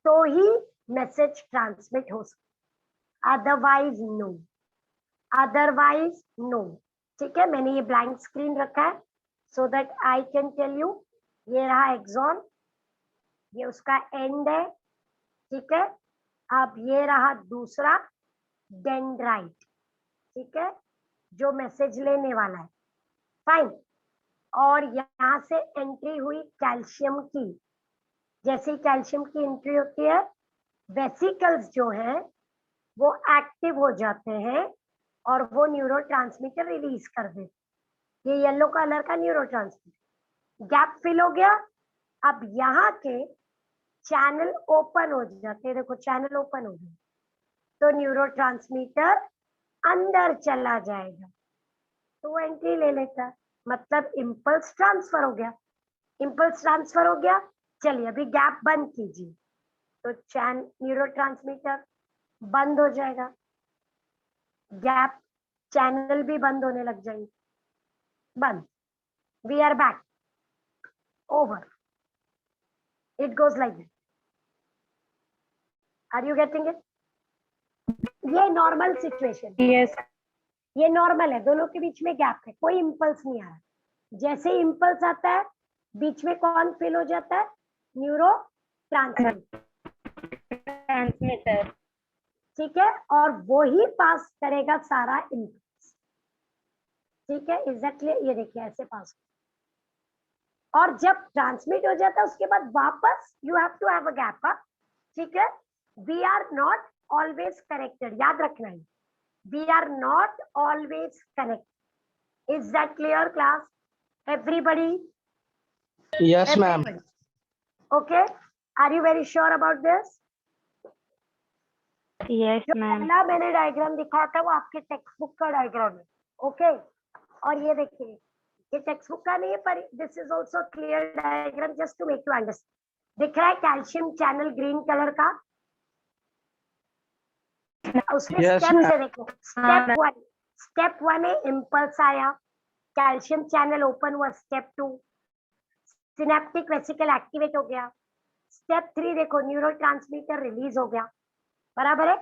तो ही मैसेज ट्रांसमिट हो सकता, अदरवाइज नो. Otherwise no. ठीक है, मैंने ये ब्लैंक स्क्रीन रखा है so that I can tell you. ये रहा एक्सॉन, ये उसका एंड है. ठीक है, अब ये रहा दूसरा डेंड्राइट. ठीक है, जो मैसेज लेने वाला है. फाइन. और यहाँ से एंट्री हुई कैल्शियम की. जैसे ही कैल्शियम की एंट्री होती है, वेसिकल्स जो हैं वो एक्टिव हो जाते हैं और वो न्यूरोट्रांसमीटर रिलीज कर देते. ये येलो कलर का न्यूरोट्रांसमीटर. गैप फिल हो गया. अब यहाँ के चैनल ओपन हो जाते हैं. देखो चैनल ओपन हो गए तो न्यूरोट्रांसमीटर अंदर चला जाएगा तो वो एंट्री ले लेता. मतलब इम्पल्स ट्रांसफर हो गया. इम्पल्स ट्रांसफर हो गया. चलिए अभी गैप बंद कीजिए तो न्यूरोट्रांसमीटर बंद हो जाएगा. गैप चैनल भी बंद होने लग जाएंगे. बंद. We are back. Over. It goes like that. Are you getting it? ये नॉर्मल सिचुएशन. Yes. ये नॉर्मल है. दोनों के बीच में गैप है, कोई इम्पल्स नहीं आ रहा. जैसे ही इम्पल्स आता है बीच में कौन फिल हो जाता है? Neuro transmitter. ठीक है, और वो ही पास करेगा सारा इम्पल्स. ठीक है, एग्जैक्टली. ये देखिए ऐसे पास. और जब ट्रांसमिट हो जाता है उसके बाद वापस you have to have a gap. ठीक है, we are not always connected. याद रखना है, we are not always connected. Is that clear, class? Everybody? Yes, ma'am. Everybody. Okay, are you very sure about this? Yes, जो ma'am. पहला मैंने diagram दिखाया था वो आपके टेक्स्ट बुक का डायग्राम है. ओके, और ये देखिए ये टेक्स्ट बुक का नहीं है पर this is also clear diagram just to make you understand. दिख रहा है कैल्शियम चैनल ग्रीन कलर का. उसमें Yes, स्टेप ma'am. से देखो. स्टेप वन है इम्पल्स आया, कैल्शियम चैनल ओपन हुआ. स्टेप 2 सिनेप्टिक वेसिकल एक्टिवेट हो गया. स्टेप 3 देखो न्यूरोट्रांसमीटर रिलीज हो गया. बराबर है.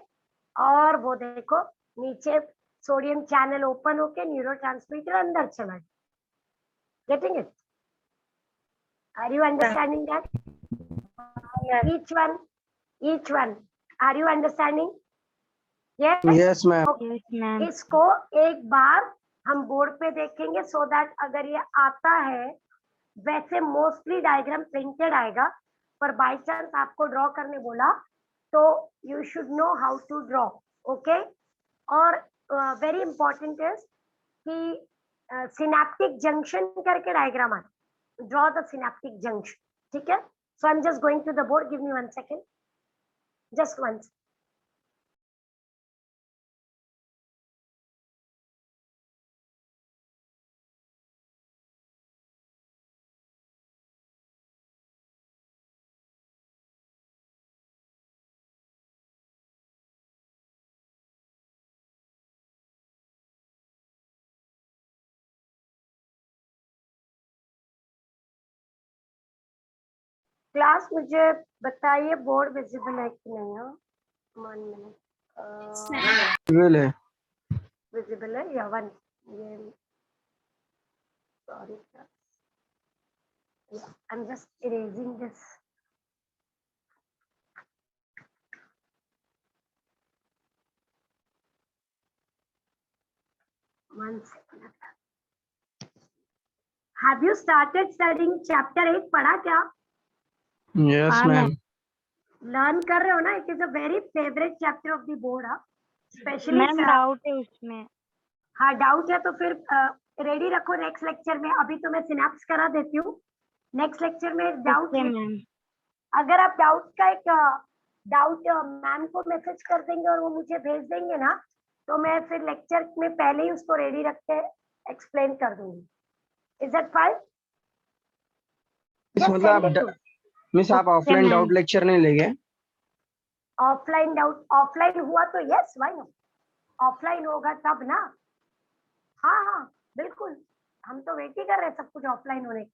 और वो देखो नीचे सोडियम चैनल ओपन होके न्यूरोट्रांसमीटर अंदर चला गया. Getting it? Are you understanding that? each one are you understanding? Yes. Yes, ma'am. Yes, ma'am. इसको एक बार हम बोर्ड पे देखेंगे सो दैट अगर ये आता है, वैसे मोस्टली डायग्राम प्रिंटेड आएगा पर बाय चांस आपको ड्रॉ करने बोला तो you should know how to draw. Okay, और वेरी इंपॉर्टेंट इज कि सिनेप्टिक जंक्शन करके डायग्राम आता. Draw the synaptic junction. ठीक है, so I am just going to the board. Give me 1 second, just once. Class मुझे बताइए board visible है कि नहीं है. 1 मिनट. Will है. विजिबल है या 1? ये sorry, I am just erasing this. One second. Have you started studying chapter 8? पढ़ा क्या? Yes, हाँ, ma'am. लर्न कर रहे हो ना? It is a very favourite chapter of the board. Specially ma'am doubt है उसमें. हाँ, डाउट है तो फिर रेडी रखो नेक्स्ट लेक्चर में. अभी तो मैं सिनेप्स करा देती हूँ. नेक्स्ट लेक्चर में डाउट, ओके मैम. अगर आप डाउट का एक डाउट मैम को मैसेज कर देंगे और वो मुझे भेज देंगे ना, तो मैं फिर लेक्चर में पहले ही उसको रेडी रख के एक्सप्लेन कर दूंगी. Is that fine? मतलब मिस आप ऑफलाइन ma'am. डाउट लेक्चर नहीं लेंगे? ऑफलाइन डाउट, ऑफलाइन हुआ तो यस, व्हाई नो, ऑफलाइन होगा तब ना। हाँ हाँ बिल्कुल, हम तो वेट ही कर रहे हैं सब कुछ ऑफलाइन होने की।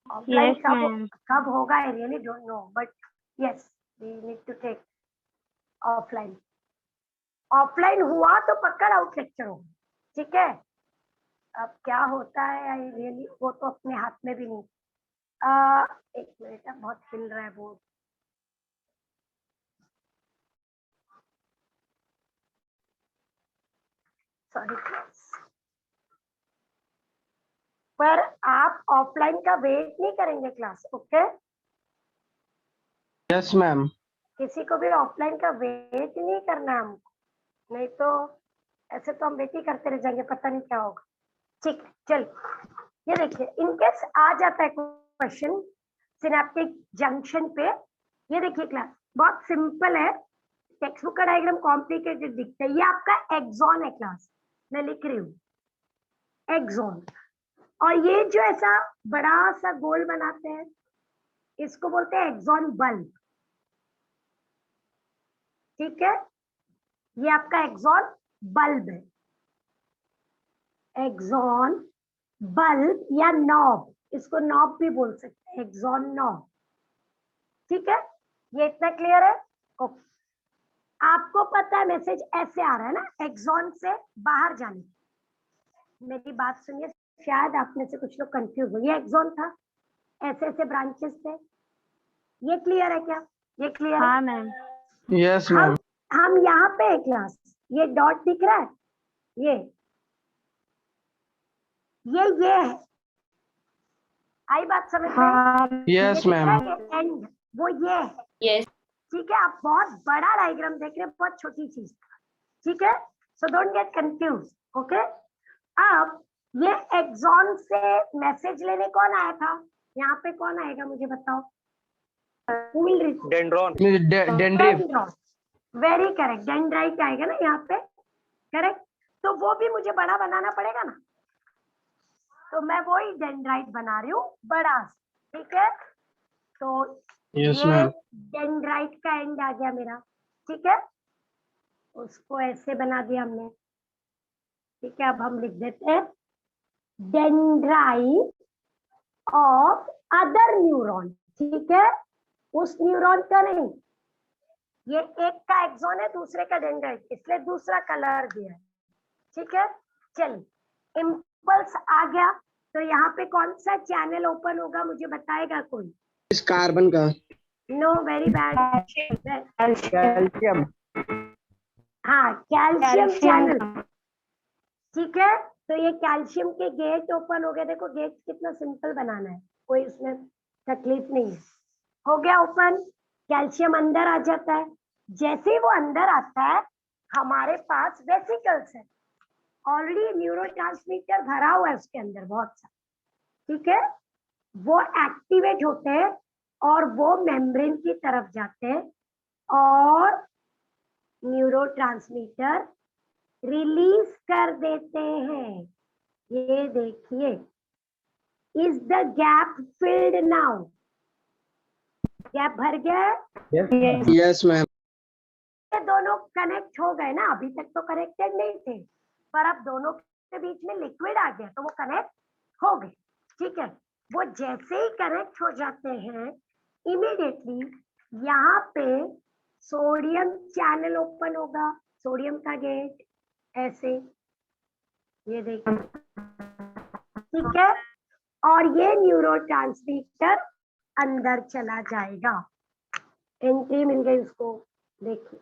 Offline Yes, ma'am. कब होगा I really don't know, but yes we need to take offline. Offline हुआ तो पक्का डाउट लेक्चर होगा, ठीक है। अब क्या होता है आई रियली, वो तो अपने हाथ में भी नहीं। एक मिनट, बहुत हिल रहा है बोर्ड। सॉरी क्लास, पर आप ऑफलाइन का वेट नहीं करेंगे क्लास, ओके। Yes ma'am. किसी को भी ऑफलाइन का वेट नहीं करना है हमको, नहीं तो ऐसे तो हम वेट ही करते रह जाएंगे, पता नहीं क्या होगा। ठीक है, चलिए ये देखिए, इनकेस आ जाता है क्वेश्चन सिनेप्टिक जंक्शन पे, ये देखिए क्लास बहुत सिंपल है। टेक्स्ट बुक का डायग्राम कॉम्प्लिकेटेड दिखता है, ये आपका एक्सॉन है क्लास, मैं लिख रही हूँ एक्सॉन। और ये जो ऐसा बड़ा सा गोल बनाते हैं, इसको बोलते हैं एक्सॉन बल्ब, ठीक है। ये आपका एक्सॉन बल्ब है, एक्सॉन बल्ब या नॉब, इसको नॉब भी बोल सकते हैं, एक्सॉन नॉब, ठीक है। ये इतना क्लियर है, ओके। आपको पता है मैसेज ऐसे आ रहा है ना, एक्सॉन से बाहर जाने। मेरी बात सुनिए, शायद आप में से कुछ लोग कंफ्यूज हो, ये एक्सॉन था, ऐसे ऐसे ब्रांचेस थे, ये क्लियर है क्या? ये क्लियर है? हाँ मैम। Yes ma'am. हम यहाँ पे है क्लास, ये डॉट दिख रहा है, ये है, आई बात समझ में? हाँ यस मैम। एंड वो ये है, यस ठीक है। आप बहुत बड़ा डायग्राम देख रहे हैं, बहुत छोटी चीज, ठीक है। So don't get confuse, okay. अब ये एक्सॉन से मैसेज लेने कौन आया था? यहाँ पे कौन आएगा मुझे बताओ? डेंड्रॉन। वेरी करेक्ट, डेंड्राइट आएगा ना यहाँ पे, करेक्ट। तो वो भी मुझे बड़ा बनाना पड़ेगा ना, तो मैं वही डेंड्राइट बना रही हूँ बड़ा, ठीक है। तो यस ये मैम। डेंड्राइट का एंड आ गया मेरा, ठीक है। उसको ऐसे बना दिया हमने, ठीक है। अब हम लिख देते हैं डेंड्राइट ऑफ अदर न्यूरॉन, ठीक है। उस न्यूरॉन का नहीं, ये एक का एक्सॉन है, दूसरे का डेंड्राइट, इसलिए दूसरा कलर दिया है, ठीक है। चलिए, इम्पल्स आ गया, तो यहाँ पे कौन सा चैनल ओपन होगा मुझे बताएगा कोई? इस कार्बन का। No, very bad. कैल्शियम। हाँ, कैल्शियम चैनल, ठीक है। तो ये कैल्शियम के गेट ओपन हो गए, देखो गेट कितना सिंपल बनाना है, कोई उसमें तकलीफ नहीं है। हो गया ओपन, कैल्शियम अंदर आ जाता है। जैसे ही वो अंदर आता है, हमारे पास वेसिकल्स है, ऑलरेडी न्यूरोट्रांसमीटर भरा हुआ है उसके अंदर बहुत सा, ठीक है। वो एक्टिवेट होते हैं और वो मेम्ब्रेन की तरफ जाते हैं और न्यूरोट्रांसमीटर रिलीज कर देते हैं। ये देखिए, is the gap field now? Gap भर गया? Yes ma'am. ये दोनों कनेक्ट हो गए ना, अभी तक तो कनेक्टेड नहीं थे, पर अब दोनों के बीच में लिक्विड आ गया तो वो कनेक्ट हो गए, ठीक है। वो जैसे ही कनेक्ट हो जाते हैं, इमीडिएटली यहाँ पे सोडियम चैनल ओपन होगा, सोडियम का गेट ऐसे, ये देखिए, ठीक है। और ये न्यूरोट्रांसमीटर अंदर चला जाएगा, एंट्री मिल गई उसको, देखिए।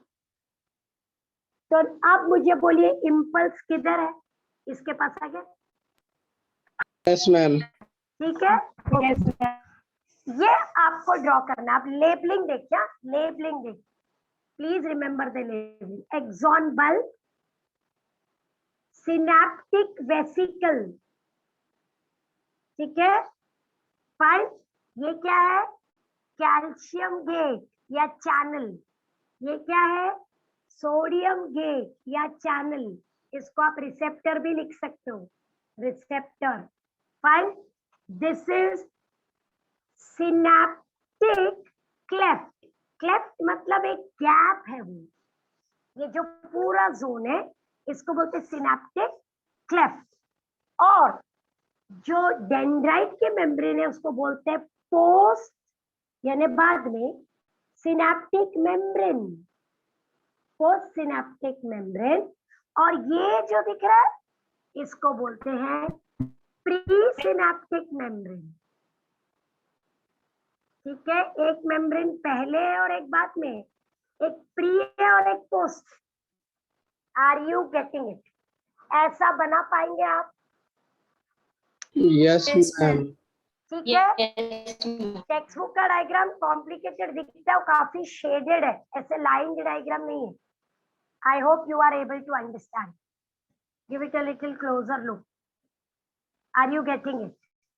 तो अब मुझे बोलिए इम्पल्स किधर है? इसके पास आ गया, यस मैम। ठीक है। ये आपको ड्रॉ करना, आप लेबलिंग देखिए, लेबलिंग देखिए, please remember the labelling. Axon bulb, synaptic vesicle, ठीक है, फाइन। ये क्या है? कैल्शियम गेट या चैनल। ये क्या है? सोडियम गेट या चैनल। इसको आप रिसेप्टर भी लिख सकते हो, receptor, fine. This is synaptic cleft, cleft मतलब एक गैप है, वो ये जो पूरा जोन है इसको बोलते हैं सिनेप्टिक क्लेफ्ट। और जो डेंड्राइट के मेम्ब्रेन है उसको बोलते हैं पोस्ट यानी बाद में synaptic membrane, post synaptic membrane. और ये जो दिख रहा है इसको बोलते हैं प्री सिनेप्टिक मेम्ब्रेन। ठीक है, एक मेम्ब्रेन पहले है और एक बाद में, एक प्री है और एक post. Are you getting it? ऐसा बना पाएंगे आप? Yes ma'am. ठीक है, टेक्स्ट बुक का डायग्राम कॉम्प्लिकेटेड दिखता है, काफी शेडेड है, ऐसे लाइन डायग्राम नहीं है। I hope you are able to understand. Give it a little closer look. Are you getting it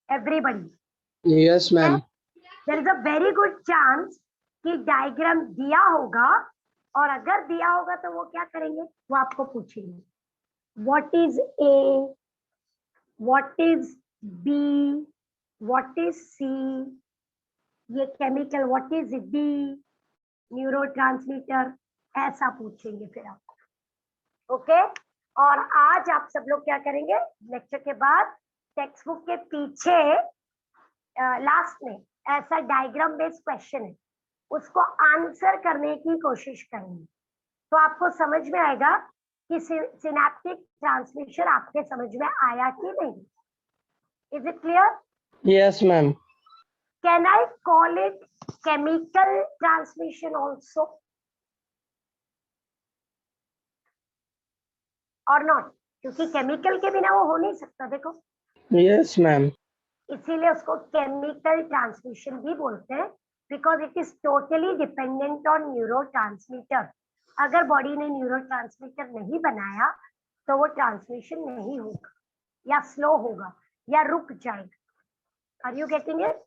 everybody? Yes ma'am. There is a very good chance कि diagram दिया होगा, और अगर दिया होगा तो वो क्या करेंगे, वो आपको पूछेंगे what is A, what is B, what is C, ये chemical what is D, neurotransmitter, ऐसा पूछेंगे फिर आपको। ओके, और आज आप सब लोग क्या करेंगे, लेक्चर के बाद टेक्स्ट बुक के पीछे लास्ट में ऐसा डायग्राम बेस्ड क्वेश्चन है, उसको आंसर करने की कोशिश करेंगे, तो आपको समझ में आएगा कि सिनेप्टिक ट्रांसमिशन आपके समझ में आया कि नहीं। Is it clear? Yes ma'am. Can I call it chemical transmission also और नॉट? क्योंकि केमिकल के बिना वो हो नहीं सकता, देखो। Yes ma'am. इसीलिए उसको केमिकल ट्रांसमिशन भी बोलते हैं, because it is totally dependent on neurotransmitter. अगर बॉडी ने न्यूरोट्रांसमीटर नहीं बनाया तो वो ट्रांसमिशन नहीं होगा, या स्लो होगा, या रुक जाएगा। Are you getting it?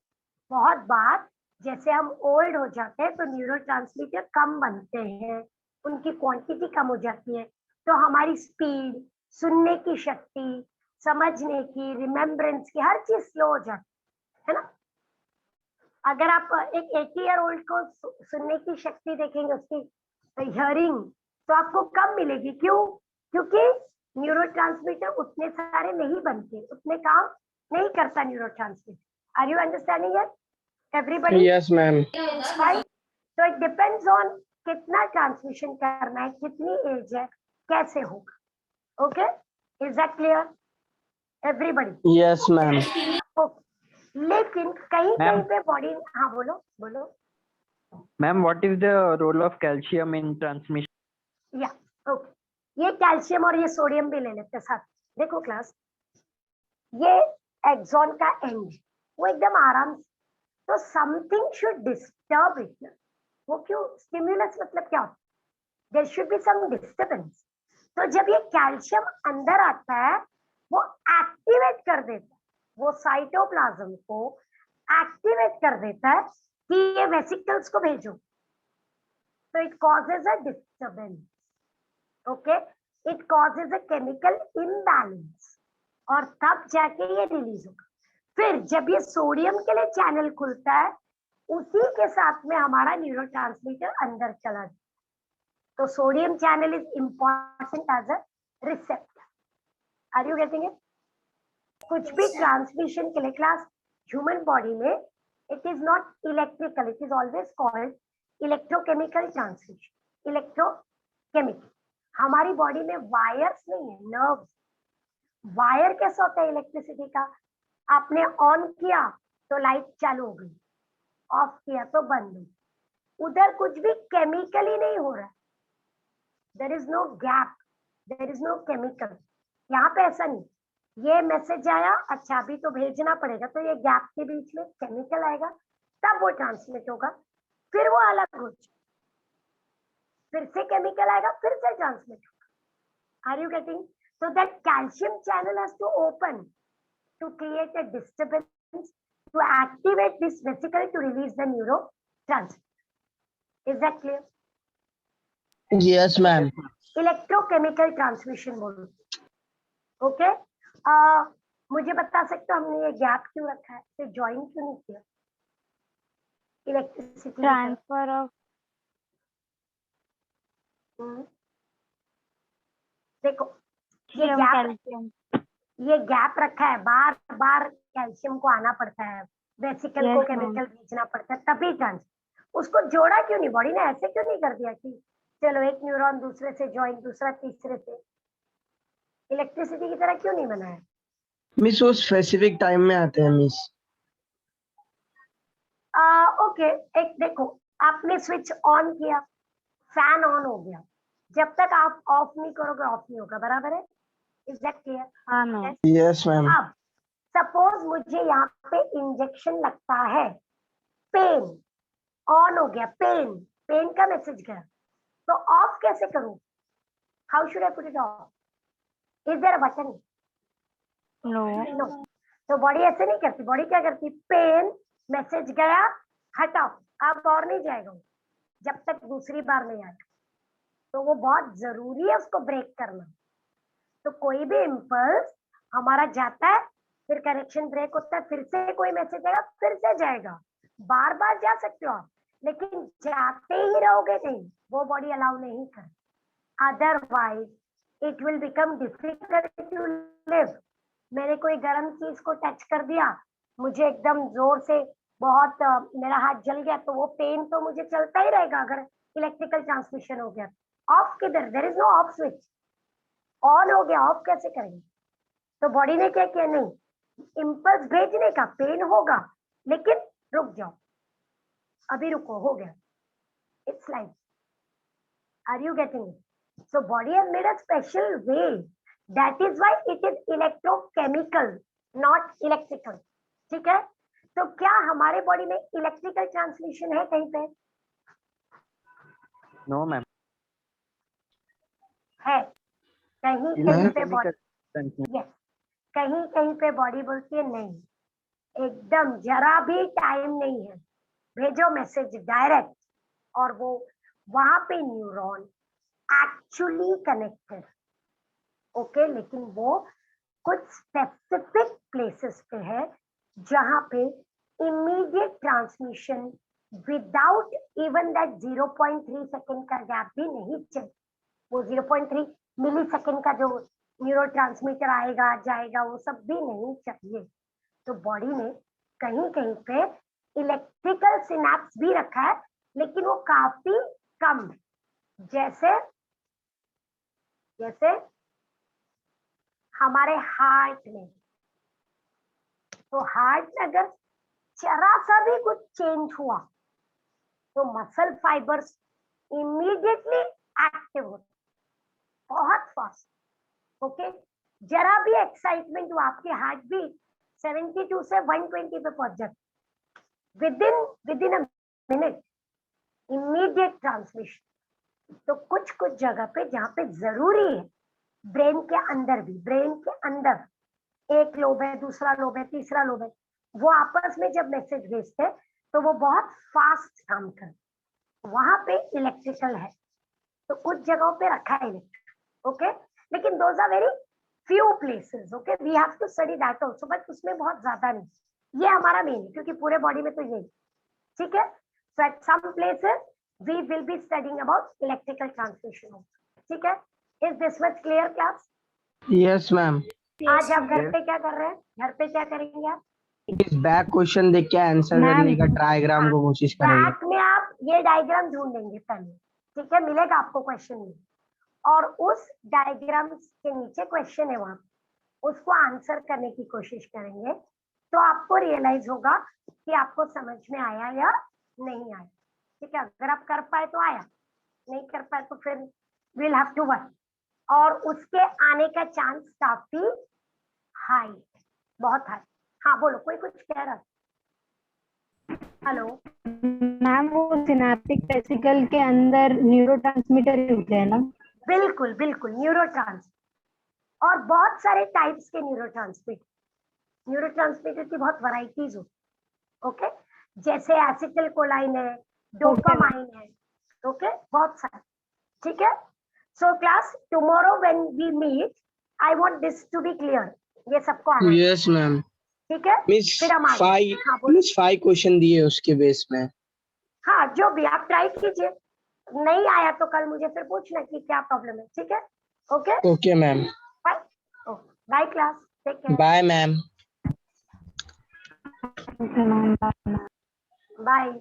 बहुत बार जैसे हम ओल्ड हो जाते हैं तो न्यूरोट्रांसमीटर कम बनते हैं, उनकी क्वांटिटी कम हो जाती है, तो हमारी स्पीड, सुनने की शक्ति, समझने की, रिमेम्बरेंस की, हर चीज स्लो हो जाती है ना। अगर आप एक 80 ईयर ओल्ड को सुनने की शक्ति देखेंगे, उसकी हियरिंग, तो आपको कम मिलेगी। क्यों? क्योंकि न्यूरोट्रांसमीटर उतने सारे नहीं बनते, उतने काम नहीं करता neurotransmitter. Are you understanding it everybody? Yes ma'am. Right, तो इट डिपेंड्स ऑन कितना ट्रांसमिशन करना है, कितनी एज है, कैसे होगा। Okay, is that clear everybody? Yes ma'am. लेकिन कहीं कहीं पे बॉडी, हाँ बोलो बोलो। Ma'am, what is the role of calcium in transmission? या ओके, ये कैल्शियम और ये सोडियम भी ले लेते साथ। देखो क्लास, ये एक्सॉन का एंड, वो एकदम आराम से, तो समथिंग शुड डिस्टर्ब इट। वो क्यों? स्टिमुलस मतलब क्या होता है? There should be some disturbance. तो जब ये कैल्शियम अंदर आता है, वो एक्टिवेट कर देता है, वो साइटोप्लाज्म को एक्टिवेट कर देता है कि ये वेसिकल्स को भेजो, तो it causes a disturbance. Okay, it causes a chemical imbalance, और तब जाके ये रिलीज होगा। फिर जब ये सोडियम के लिए चैनल खुलता है, उसी के साथ में हमारा न्यूरोट्रांसमीटर अंदर चला जाता है। तो sodium channel is important as a receptor. Are you getting it? कुछ भी ट्रांसमिशन के लिए क्लास, ह्यूमन बॉडी में it is not electrical, it is always called electrochemical transmission. Electrochemical, हमारी बॉडी में वायर्स नहीं है, नर्व्स। वायर कैसा होता है इलेक्ट्रिसिटी का? आपने ऑन किया तो लाइट चालू हो गई, ऑफ किया तो बंद हो। उधर कुछ भी केमिकली नहीं हो रहा, there is no gap, there is no chemical. यहाँ पे ऐसा नहीं, ये मैसेज आया, अच्छा अभी तो भेजना पड़ेगा, तो ये गैप के बीच में केमिकल आएगा, तब वो ट्रांसमिट होगा, फिर वो अलग हो जाए, फिर से केमिकल आएगा, फिर से ट्रांसमिट होगा। Are you getting? So that calcium channel has to open to create a disturbance to activate this vesicle to release the neurotransmitter. Is that clear? Yes ma'am. Electrochemical transmission बोलो। Okay? मुझे बता सकते हो हमने ये gap क्यों रखा है, फिर ज्वाइन क्यों नहीं किया? इलेक्ट्रिसिटी Transfer of देखो ये कैल्शियम गैप कैल्शियम ये गैप रखा है, बार बार कैल्शियम को आना पड़ता है, वेसिकल को Yes, ma'am. केमिकल भेजना पड़ता है, तभी ट्रांस उसको जोड़ा क्यों नहीं, बॉडी ने ऐसे क्यों नहीं कर दिया कि चलो एक न्यूरॉन दूसरे से ज्वाइन, दूसरा तीसरे से, इलेक्ट्रिसिटी की तरह क्यों नहीं बनाया? मिस वो स्पेसिफिक टाइम में आते हैं मिस। ओके, एक देखो, आपने स्विच ऑन किया, फैन ऑन हो गया, जब तक आप ऑफ नहीं करोगे ऑफ नहीं होगा, बराबर है? Is that clear? हाँ मैम यस मैम। अब सपोज मुझे यहाँ पे इंजेक्शन लगता है, पेन ऑन हो गया, पेन पेन का मैसेज गया, तो ऑफ कैसे करूं? How should I put it off? Is there a button? No no. तो बॉडी ऐसे नहीं करती, बॉडी क्या करती? पेन मैसेज गया, हटाओ, अब और नहीं जाएगा वो, जब तक दूसरी बार नहीं आएगा। तो वो बहुत जरूरी है उसको ब्रेक करना। तो कोई भी इम्पल्स हमारा जाता है, फिर कनेक्शन ब्रेक होता है, फिर से कोई मैसेज आएगा, फिर से जाएगा, बार बार जा सकते हो आप, लेकिन जाते ही रहोगे नहीं, वो बॉडी अलाउ नहीं कर, otherwise it will become difficult to live. मैंने कोई गर्म चीज को टच कर दिया, मुझे एकदम जोर से बहुत मेरा हाथ जल गया, तो वो पेन तो मुझे चलता ही रहेगा अगर इलेक्ट्रिकल ट्रांसमिशन हो गया। ऑफ किधर? There is no off switch, on हो गया, ऑफ कैसे करेंगे? तो बॉडी ने क्या किया? नहीं, इम्पल्स भेजने का, पेन होगा लेकिन रुक जाओ, अभी रुको, हो गया, it's like, are you getting it? So body has made a special way, that is why it is electrochemical not electrical. ठीक है? तो क्या हमारे बॉडी में इलेक्ट्रिकल ट्रांसमिशन है कहीं पे? नो मैम है, कहीं कहीं पे बॉडी, यस, कहीं कहीं पे बॉडी बोलती है नहीं, एकदम जरा भी टाइम नहीं है, भेजो मैसेज डायरेक्ट, और वो वहां पे न्यूरॉन एक्चुअली कनेक्टेड, ओके, लेकिन वो कुछ स्पेसिफिक प्लेसेस पे है जहां पे immediate transmission without even that 0.3 second का गैप भी नहीं चाहिए। वो 0.3 मिली सेकेंड का जो न्यूरो ट्रांसमीटर आएगा जाएगा वो सब भी नहीं चाहिए। तो बॉडी ने कहीं कहीं पे इलेक्ट्रिकल सिनेप्स भी रखा है, लेकिन वो काफी कम है, जैसे जैसे हमारे हार्ट में। तो हार्ट में अगर जरा सा भी कुछ चेंज हुआ तो मसल फाइबर्स इमीडिएटली एक्टिव होते, बहुत फास्ट, ओके। जरा भी एक्साइटमेंट हुआ, आपकी हार्ट बीट 72 से 120 पे पहुंच जाती, within a minute, immediate transmission. तो कुछ कुछ जगह पे जहां पे जरूरी है, ब्रेन के अंदर भी, ब्रेन के अंदर एक लोब है, दूसरा लोब है, तीसरा लोब है, वो आपस में जब मैसेज भेजते हैं तो वो बहुत फास्ट काम करते, वहां पे इलेक्ट्रिकल है, तो कुछ जगहों पे रखा है इलेक्ट्रिक, ओके। लेकिन those are very few places, okay, we have to study that also, but उसमें बहुत ज्यादा नहीं, ये हमारा मेन है क्योंकि पूरे बॉडी में तो यही, ठीक है। So at some places we will be studying about electrical transmission, ठीक है। Is this much clear class? Yes ma'am. आज आप घर पे क्या कर रहे हैं? घर पे क्या करेंगे आप? इस बैक क्वेश्चन देख के आंसर करने का डायग्राम को कोशिश करेंगे। बैक में आप ये डायग्राम ढूंढेंगे पहले, ठीक है, मिलेगा आपको क्वेश्चन में, और उस डायग्राम के नीचे क्वेश्चन है वहां, उसको आंसर करने की कोशिश करेंगे, तो आपको रियलाइज होगा कि आपको समझ में आया या नहीं आया, ठीक है। अगर आप कर पाए तो आया, नहीं कर पाए तो फिर विल हैव टू वर्क, और उसके आने का चांस काफी हाई, बहुत हाई। हाँ बोलो, कोई कुछ कह रहा? हेलो मैम, वो सिनेप्टिक वेसिकल के अंदर न्यूरोट्रांसमीटर ही होते हैं ना? बिल्कुल बिल्कुल, न्यूरोट्रांसमीटर, और बहुत सारे टाइप्स के न्यूरोट्रांसमीटर की बहुत वैरायटीज होती, ओके, जैसे एसिटिल कोलाइन है, डोपामाइन है, ओके, बहुत सारे, ठीक है। So class, tomorrow when we meet, I want this to be clear, ये सबको आना है, यस मैम। ठीक है। मिस फिर हम आगे, हाँ बोलो। मिस 5 क्वेश्चन दिए उसके बेस में। हाँ, जो भी आप ट्राई कीजिए, नहीं आया तो कल मुझे फिर पूछना कि क्या प्रॉब्लम है, ठीक है? Okay okay ma'am, bye. Bye class, take care, bye ma'am. Okay, ma'am. Bye. Bye.